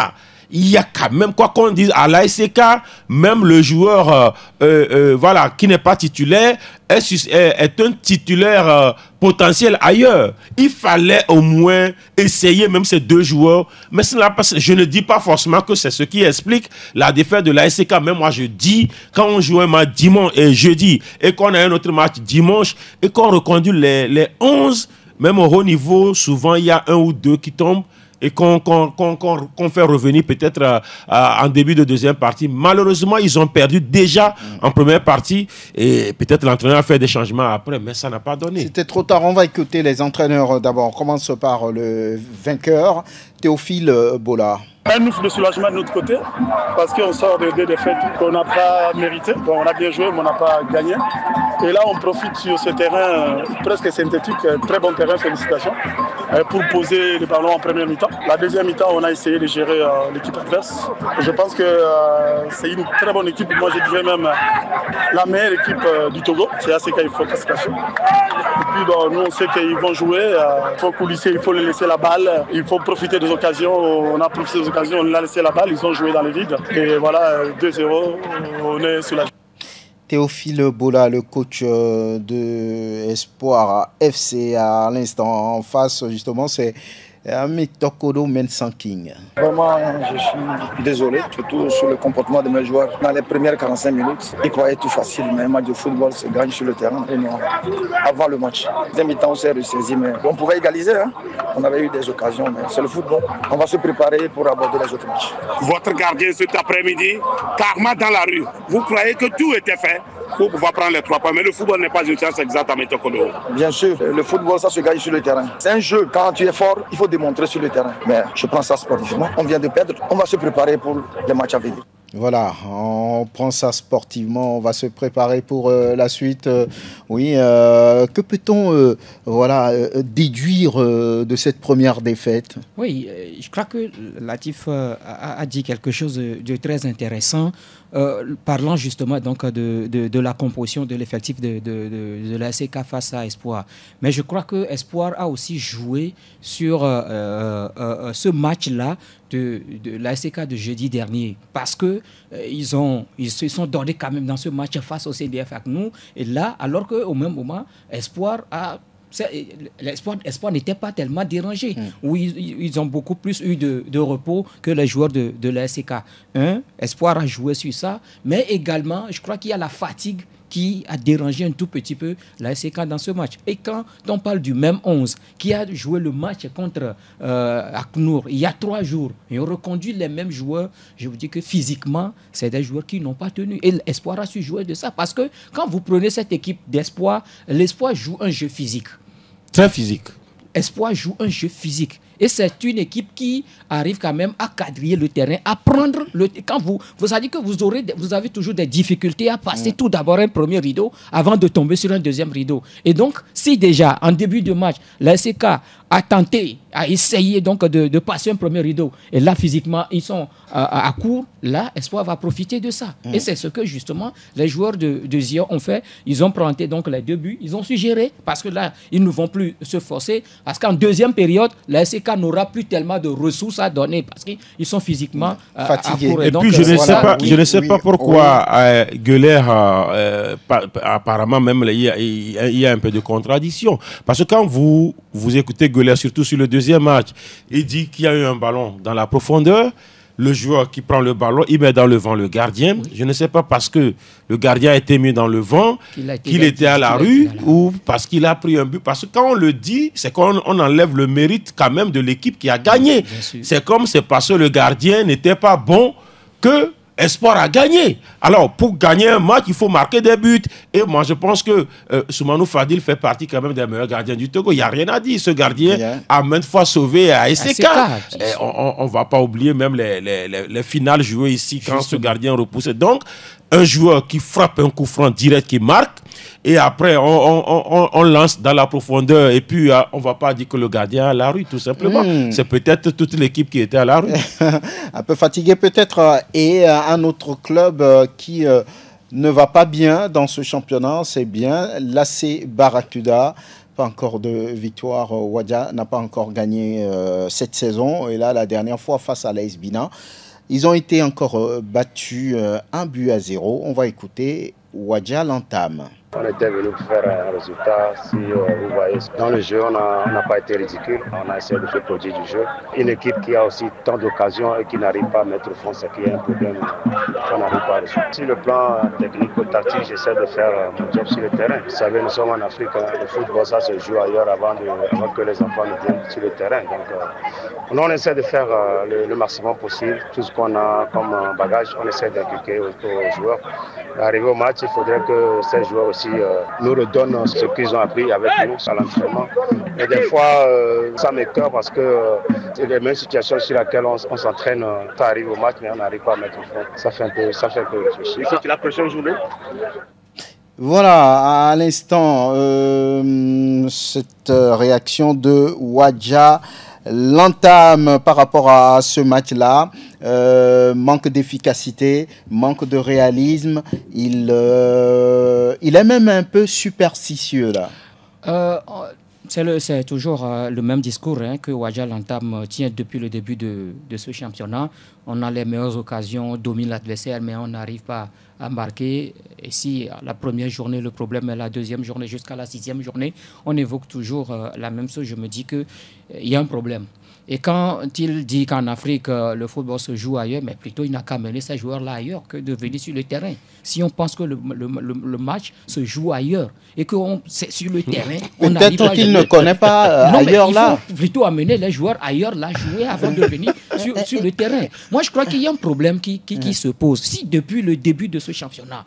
il y a quand même, quoi qu'on dise, à l'ASK, même le joueur voilà, qui n'est pas titulaire est un titulaire potentiel ailleurs. Il fallait au moins essayer même ces deux joueurs. Mais je ne dis pas forcément que c'est ce qui explique la défaite de l'ASK. Mais moi, je dis, quand on joue un match dimanche et jeudi, et qu'on a un autre match dimanche, et qu'on reconduit les 11, même au haut niveau, souvent, il y a un ou deux qui tombent, et qu'on fait revenir peut-être en début de deuxième partie. Malheureusement, ils ont perdu déjà en première partie et peut-être l'entraîneur a fait des changements après, mais ça n'a pas donné. C'était trop tard. On va écouter les entraîneurs d'abord. On commence par le vainqueur, Théophile Bola. Un ouf de soulagement de notre côté, parce qu'on sort de deux défaites qu'on n'a pas méritées. Bon, on a bien joué, mais on n'a pas gagné. Et là, on profite sur ce terrain presque synthétique, très bon terrain, félicitations, pour poser les ballons en première mi-temps. La deuxième mi-temps, on a essayé de gérer l'équipe adverse. Je pense que c'est une très bonne équipe. Moi, je dirais même la meilleure équipe du Togo. C'est ACK, il faut pas se cacher. Et puis, bon, nous, on sait qu'ils vont jouer. Il faut coulisser, il faut les laisser la balle. Il faut profiter des occasions. On a profité des occasions, on a laissé la balle. Ils ont joué dans le vide. Et voilà, 2-0, on est sur la... Théophile Bola, le coach de Espoir FC à l'instant. En face, justement, c'est Metokodo Mensanking. Vraiment, je suis désolé, surtout sur le comportement de mes joueurs. Dans les premières 45 minutes, ils croyaient tout facile, mais un match de football se gagne sur le terrain. Et non, avant le match. Deuxième mi-temps, on s'est ressaisi, mais on pouvait égaliser. Hein. On avait eu des occasions, mais c'est le football. On va se préparer pour aborder les autres matchs. Votre gardien cet après-midi, karma dans la rue. Vous croyez que tout était fait pour pouvoir prendre les 3 points, mais le football n'est pas une science exacte à Metokodo. Bien sûr, le football, ça se gagne sur le terrain. C'est un jeu. Quand tu es fort, il faut démontrer sur le terrain. Mais je prends ça sportivement. On vient de perdre. On va se préparer pour les matchs à venir. Voilà, on prend ça sportivement, on va se préparer pour la suite. Que peut-on déduire de cette première défaite? Oui, je crois que Latif a dit quelque chose de très intéressant, parlant justement donc de la composition de l'effectif de la SK face à Espoir. Mais je crois que Espoir a aussi joué sur ce match-là de la SK de jeudi dernier, parce que ils se sont donnés quand même dans ce match face au CDF avec nous. Et là, alors qu'au même moment, Espoir n'était pas tellement dérangé. Oui, ils ont beaucoup plus eu de repos que les joueurs de la SK. Espoir a joué sur ça, mais également, je crois qu'il y a la fatigue qui a dérangé un tout petit peu la SK dans ce match. Et quand on parle du même 11 qui a joué le match contre Aknour il y a 3 jours, et on reconduit les mêmes joueurs, je vous dis que physiquement, c'est des joueurs qui n'ont pas tenu. Et l'Espoir a su jouer de ça, parce que quand vous prenez cette équipe d'Espoir, l'Espoir joue un jeu physique. Très physique. Espoir joue un jeu physique. Et c'est une équipe qui arrive quand même à quadriller le terrain, à prendre le... Quand vous savez que vous avez toujours des difficultés à passer tout d'abord un premier rideau avant de tomber sur un deuxième rideau. Et donc, si déjà, en début de match, la SK a tenté, a essayé donc de passer un premier rideau, et là, physiquement, ils sont à court, là, Espoir va profiter de ça. Et c'est ce que, justement, les joueurs de Zion ont fait. Ils ont planté donc les 2 buts, ils ont suggéré, parce que là, ils ne vont plus se forcer, parce qu'en deuxième période, la SK n'aura plus tellement de ressources à donner, parce qu'ils sont physiquement fatigués. Et donc, puis, je ne sais pas pourquoi Gueuler, apparemment, même, il y a un peu de contradiction. Parce que quand vous écoutez Gueuler, surtout sur le deuxième match, il dit qu'il y a eu un ballon dans la profondeur. Le joueur qui prend le ballon, il met dans le vent le gardien. Je ne sais pas parce que le gardien a été mis dans le vent, qu'il était à la rue, ou parce qu'il a pris un but. Parce que quand on le dit, c'est qu'on enlève le mérite quand même de l'équipe qui a gagné. C'est comme c'est parce que le gardien n'était pas bon que Espoir a gagné. Alors, pour gagner un match, il faut marquer des buts. Et moi, je pense que Soumanou Fadil fait partie quand même des meilleurs gardiens du Togo. Il n'y a rien à dire. Ce gardien a maintes fois sauvé à ASK. On ne va pas oublier même les finales jouées ici quand ce gardien repoussait. Donc, un joueur qui frappe un coup franc direct, qui marque, et après, on lance dans la profondeur, et puis on ne va pas dire que le gardien est à la rue, tout simplement. C'est peut-être toute l'équipe qui était à la rue. Un peu fatigué peut-être, et un autre club qui ne va pas bien dans ce championnat, c'est bien l'AC Barracuda. Pas encore de victoire. Ouadia n'a pas encore gagné cette saison, et là, la dernière fois face à l'AS Bina. Ils ont été encore battus 1-0. On va écouter Wadja l'entame. On était venu pour faire un résultat. Si vous voyez, dans le jeu, on n'a pas été ridicule. On a essayé de faire produire du jeu. Une équipe qui a aussi tant d'occasions et qui n'arrive pas à mettre au fond, c'est qu'il y a un problème qu'on n'arrive pas à résoudre. Sur le plan technique ou tactique, j'essaie de faire mon job sur le terrain. Vous savez, nous sommes en Afrique. Le football, ça se joue ailleurs avant que les enfants ne viennent sur le terrain. Donc, nous, on essaie de faire le maximum possible. Tout ce qu'on a comme bagage, on essaie d'inculquer aux joueurs. Arrivé au match, il faudrait que ces joueurs aussi nous redonnent ce qu'ils ont appris avec nous à l'entraînement. Et des fois, ça m'écoeure parce que c'est les mêmes situations sur lesquelles on s'entraîne. Ça arrive au match, mais on n'arrive pas à mettre au fond. Ça fait un peu réfléchir. C'est la prochaine journée. Voilà, à l'instant, cette réaction de Wadja l'entame par rapport à ce match-là. Manque d'efficacité, manque de réalisme. Il est même un peu superstitieux là. C'est toujours le même discours que Wadja l'entame tient depuis le début de ce championnat. On a les meilleures occasions, on domine l'adversaire, mais on n'arrive pas à marquer. Et si la première journée, le problème est la deuxième journée jusqu'à la 6e journée, on évoque toujours la même chose. Je me dis qu'il y a un problème. Et quand il dit qu'en Afrique, le football se joue ailleurs, mais plutôt il n'a qu'à mener ces joueurs-là ailleurs que de venir sur le terrain. Si on pense que le match se joue ailleurs et que c'est sur le terrain, on n'arrive pas... Peut-être qu'il ne connaît pas ailleurs là. Il faut plutôt amener les joueurs ailleurs là, jouer avant de venir sur le terrain. Moi, je crois qu'il y a un problème qui se pose. Si depuis le début de ce championnat,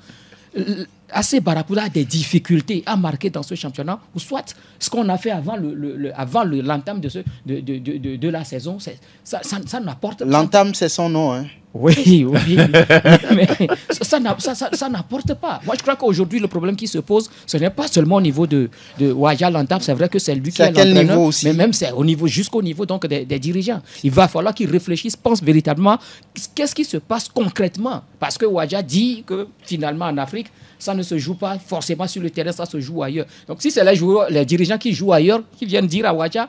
AC Barracuda a des difficultés à marquer dans ce championnat, ou soit ce qu'on a fait avant l'entame de la saison, ça n'apporte... L'entame, c'est son nom, hein. Oui, mais ça n'apporte pas. Moi, je crois qu'aujourd'hui, le problème qui se pose, ce n'est pas seulement au niveau de Wadja l'entame, c'est vrai que c'est lui qui est l'entraîneur, mais même c'est jusqu'au niveau donc, des dirigeants. Il va falloir qu'ils réfléchissent, pensent véritablement qu'est-ce qui se passe concrètement. Parce que Wadja dit que finalement en Afrique, ça ne se joue pas forcément sur le terrain, ça se joue ailleurs. Donc si c'est les dirigeants qui jouent ailleurs, qui viennent dire à Wadja,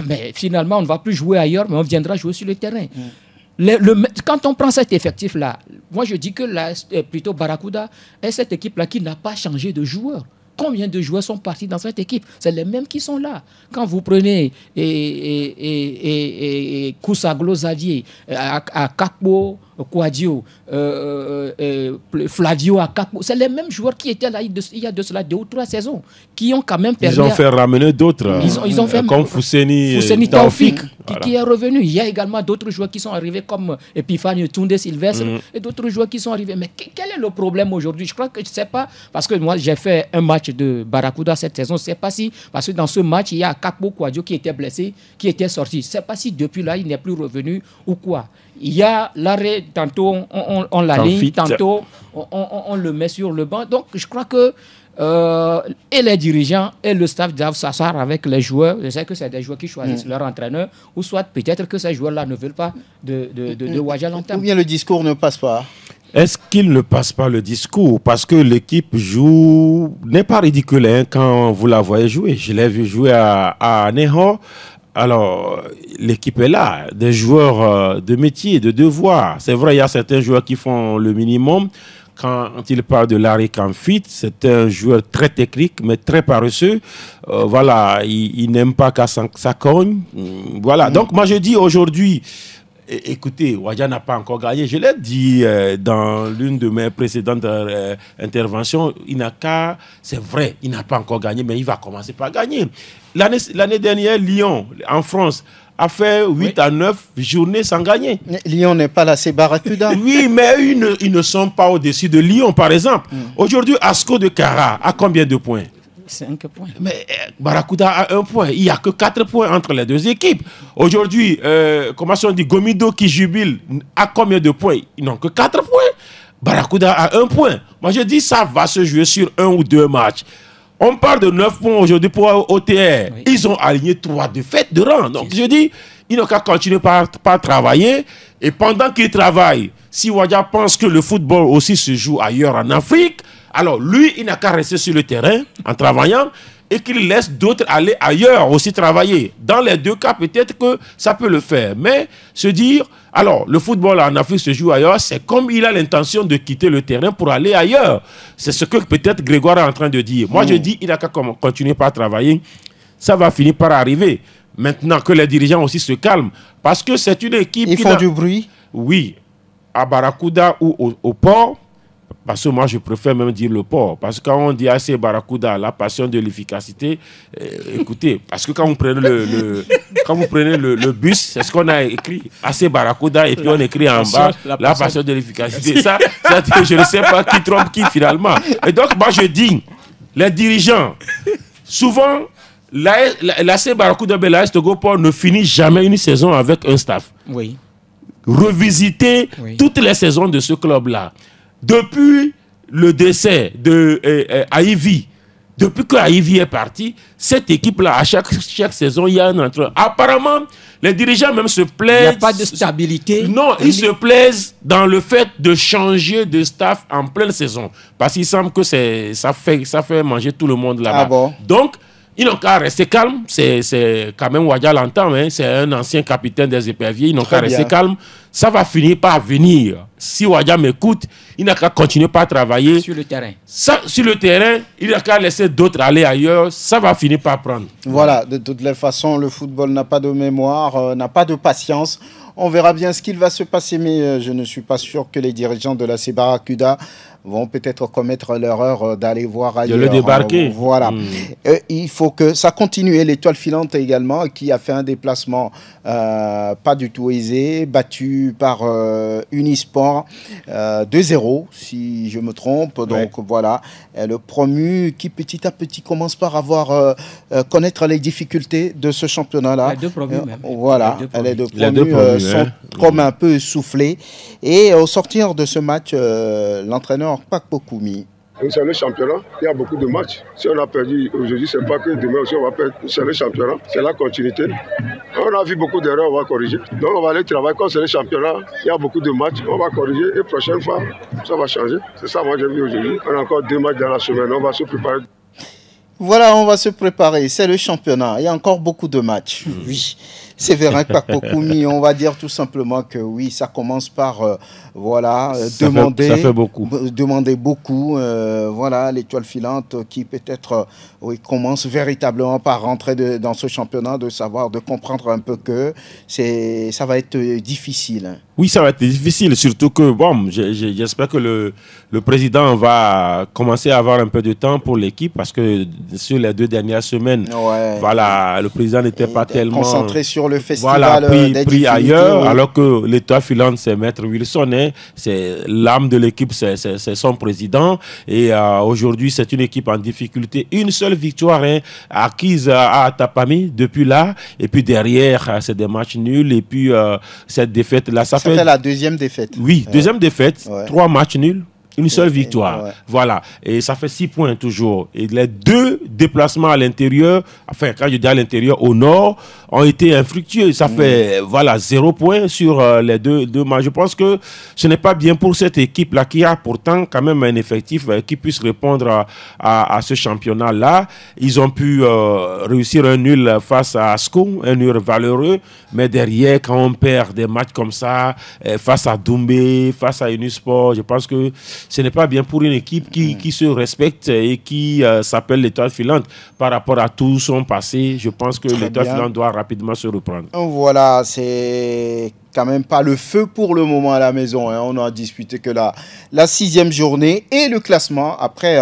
mais finalement on ne va plus jouer ailleurs, mais on viendra jouer sur le terrain. Quand on prend cet effectif-là, moi je dis que plutôt Barracuda est cette équipe-là qui n'a pas changé de joueur. Combien de joueurs sont partis dans cette équipe? C'est les mêmes qui sont là. Quand vous prenez Kusaglo Xavier, Akakpo Kouadio, Flavio Akakpo, c'est les mêmes joueurs qui étaient là il y a de cela 2 ou 3 saisons, qui ont quand même permis... Ils ont fait ramener d'autres, ils ont fait comme Fousseni Taoufik, qui est revenu. Il y a également d'autres joueurs qui sont arrivés comme Epiphanie Toundé Sylvestre et d'autres joueurs qui sont arrivés. Mais quel est le problème aujourd'hui? Je crois que je ne sais pas, parce que moi j'ai fait un match de Barracuda cette saison, je ne sais pas si, parce que dans ce match, il y a Akakpo Kouadio qui était blessé, qui était sorti. Je ne sais pas si depuis là, il n'est plus revenu ou quoi. Il y a l'arrêt, tantôt on l'aligne, tantôt on le met sur le banc. Donc je crois que et les dirigeants et le staff doivent s'asseoir avec les joueurs. Je sais que c'est des joueurs qui choisissent leur entraîneur, ou soit peut-être que ces joueurs-là ne veulent pas de Wadja l'entame. Ou bien le discours ne passe pas. Est-ce qu'il ne passe pas le discours? Parce que l'équipe n'est pas ridicule hein, quand vous la voyez jouer. Je l'ai vu jouer à Neho. Alors, l'équipe est là, des joueurs de métier, de devoir. C'est vrai, il y a certains joueurs qui font le minimum. Quand il parle de Larry Kamfit, c'est un joueur très technique, mais très paresseux. Voilà, il n'aime pas qu'à ça cogne. Voilà, donc moi je dis aujourd'hui, écoutez, Wadja n'a pas encore gagné. Je l'ai dit dans l'une de mes précédentes interventions, c'est vrai, il n'a pas encore gagné, mais il va commencer par gagner. L'année dernière, Lyon, en France, a fait 8 à 9 journées sans gagner. Lyon n'est pas là, c'est Barracuda. Oui, mais ils ne sont pas au-dessus de Lyon, par exemple. Aujourd'hui, Asco de Cara a combien de points? 5 points. Mais Barracuda a 1 point. Il n'y a que 4 points entre les deux équipes. Aujourd'hui, comment on dit, Gomido qui jubile a combien de points? Ils n'ont que 4 points. Barracuda a 1 point. Moi, je dis ça va se jouer sur 1 ou 2 matchs. On parle de 9 points aujourd'hui pour OTR. Oui. Ils ont aligné 3 défaites de rang. Donc, je dis, ils n'ont qu'à continuer par travailler. Et pendant qu'ils travaillent, si Wadja pense que le football aussi se joue ailleurs en Afrique, Alors lui, il n'a qu'à rester sur le terrain en travaillant et qu'il laisse d'autres aller ailleurs aussi travailler. Dans les deux cas, peut-être que ça peut le faire. Mais se dire, alors le football en Afrique se joue ailleurs, c'est comme il a l'intention de quitter le terrain pour aller ailleurs. C'est ce que peut-être Grégoire est en train de dire. Moi, je dis, il n'a qu'à continuer par travailler. Ça va finir par arriver. Maintenant que les dirigeants aussi se calment. Parce que c'est une équipe... Ils font du bruit? Oui. À Barracuda ou au port. Parce que moi, je préfère même dire le port. Parce que quand on dit AC Barracuda, la passion de l'efficacité, écoutez, parce que quand vous prenez le bus, c'est ce qu'on a écrit, AC Barracuda, et puis on écrit en bas, la passion de l'efficacité. Ça, je ne sais pas qui trompe qui finalement. Et donc, moi, je dis, les dirigeants, souvent, l'AC Barracuda Belaïs Togo Port ne finit jamais une saison avec un staff. Oui. Revisiter toutes les saisons de ce club-là. Depuis le décès de Aïvi, depuis que Aïvi est parti, cette équipe-là, à chaque saison, il y a un entraîneur. Apparemment, les dirigeants même se plaisent. Il n'y a pas de stabilité. Non, ils se plaisent dans le fait de changer de staff en pleine saison. Parce qu'il semble que ça fait manger tout le monde là-bas. Ah bon? Donc, ils n'ont qu'à rester calmes. C'est quand même Ouadia l'entend, hein, c'est un ancien capitaine des éperviers. Ils n'ont qu'à rester calmes. Ça va finir par venir. Si Ouadia m'écoute, il n'a qu'à continuer par travailler. Sur le terrain. Sur le terrain, il n'a qu'à laisser d'autres aller ailleurs. Ça va finir par prendre. Voilà, de toutes les façons, le football n'a pas de mémoire, n'a pas de patience. On verra bien ce qu'il va se passer, mais je ne suis pas sûr que les dirigeants de la Barracuda vont peut-être commettre l'erreur d'aller voir ailleurs. De le débarquer. Voilà. Il faut que ça continue. Et l'Étoile filante également, qui a fait un déplacement pas du tout aisé, battu par Unisport 2-0, si je me trompe. Donc voilà, le promu qui petit à petit commence par connaître les difficultés de ce championnat-là. Les deux promus même. Voilà, les deux promus sont comme un peu essoufflés. Et au sortir de ce match, l'entraîneur Pak Pokoumi. C'est le championnat, il y a beaucoup de matchs. Si on a perdu aujourd'hui, c'est pas que demain aussi on va perdre. C'est le championnat, c'est la continuité. On a vu beaucoup d'erreurs, on va corriger. Donc on va aller travailler. Comme c'est le championnat, il y a beaucoup de matchs, on va corriger et prochaine fois, ça va changer. C'est ça, moi j'ai vu aujourd'hui. On a encore 2 matchs dans la semaine, on va se préparer. Voilà, on va se préparer. C'est le championnat. Il y a encore beaucoup de matchs. Oui, c'est vrai que Pak Pokoumi, on va dire tout simplement que oui, ça commence par demander beaucoup. Voilà, l'Étoile filante qui peut-être commence véritablement par rentrer dans ce championnat, de comprendre un peu que ça va être difficile. Oui, ça va être difficile, surtout que j'espère que le président va commencer à avoir un peu de temps pour l'équipe parce que sur les 2 dernières semaines, voilà, le président n'était pas tellement concentré sur le festival, pris ailleurs, alors que l'Étoile filante, c'est Maître Wilson, hein, c'est l'âme de l'équipe, c'est son président. Et aujourd'hui, c'est une équipe en difficulté. Une seule victoire acquise à Tapami depuis là, et puis derrière, c'est des matchs nuls, et puis cette défaite-là, ça fait la deuxième défaite. Oui, deuxième défaite, 3 matchs nuls. Une seule victoire. Voilà. Et ça fait 6 points toujours. Et les 2 déplacements à l'intérieur, enfin, quand je dis à l'intérieur, au nord, ont été infructueux. Ça fait, 0 point sur les deux matchs. Je pense que ce n'est pas bien pour cette équipe-là, qui a pourtant quand même un effectif qui puisse répondre à ce championnat-là. Ils ont pu réussir un nul face à Asco, un nul valeureux. Mais derrière, quand on perd des matchs comme ça, face à Doumbé, face à Unisport, je pense que ce n'est pas bien pour une équipe qui se respecte et qui s'appelle l'Étoile filante. Par rapport à tout son passé, je pense que l'Étoile filante doit rapidement se reprendre. Voilà, c'est quand même pas le feu pour le moment à la maison. Hein. On a disputé que la 6e journée et le classement après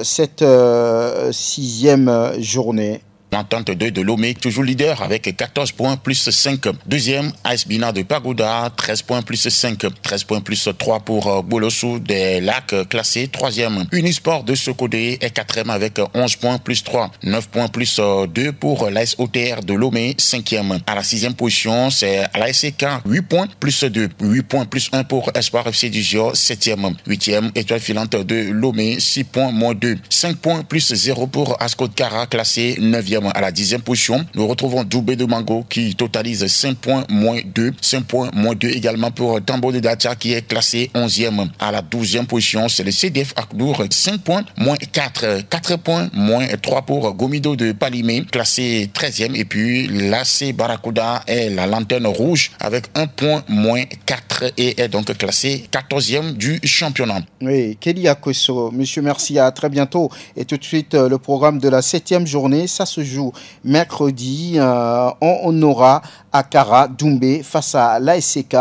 cette 6e journée. L'entente 2 de Lomé, toujours leader avec 14 points plus 5. Deuxième, AS Bina de Pagoda, 13 points plus 5. 13 points plus 3 pour Bolossou des Lacs, classé 3e. Unisport de Sokodé est 4e avec 11 points plus 3. 9 points plus 2 pour l'AS OTR de Lomé, 5e. À la 6e position, c'est l'ASK, 8 points plus 2. 8 points plus 1 pour Espoir FC du Gio, 7e. 8e, Étoile filante de Lomé, 6 points moins 2. 5 points plus 0 pour Ascot Cara, classé 9e. À la 10e position, nous retrouvons Doubé de Mango qui totalise 5 points moins 2. 5 points, moins 2 également pour Tambo de Datia qui est classé 11e. À la 12e position, c'est le CDF Akdour. 5 points, moins 4. 4 points, moins 3 pour Gomido de Palimé, classé 13e. Et puis l'AC Barracuda est la lanterne rouge avec 1 point, moins 4 et est donc classé 14e du championnat. Oui, Kelly Akoso, monsieur, merci, à très bientôt. Et tout de suite, le programme de la 7e journée, ça se joue mercredi. On aura Akara Doumbé face à l'ASCK.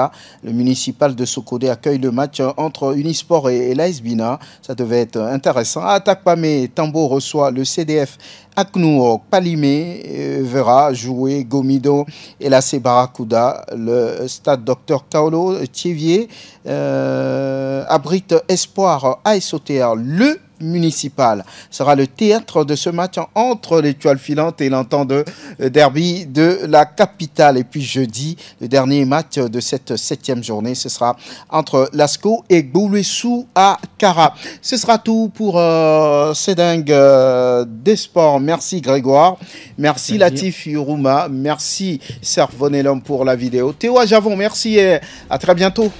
Le municipal de Sokodé accueille le match entre Unisport et l'AS Bina. Ça devait être intéressant. Attaque Pamé, Tambo reçoit le CDF Aknou. Palimé verra jouer Gomido et la Barracuda. Le stade Dr Kaolo Thievier abrite Espoir ASOTR. Le municipal sera le théâtre de ce match entre l'étoile filante et l'entente derby de la capitale. Et puis jeudi, le dernier match de cette 7e journée, ce sera entre Lasco et Goulouessou à Kara. Ce sera tout pour Cédingue des sports. Merci Grégoire, merci Latif Yuruma, merci Servonelum pour la vidéo. Théo Javon, merci et à très bientôt.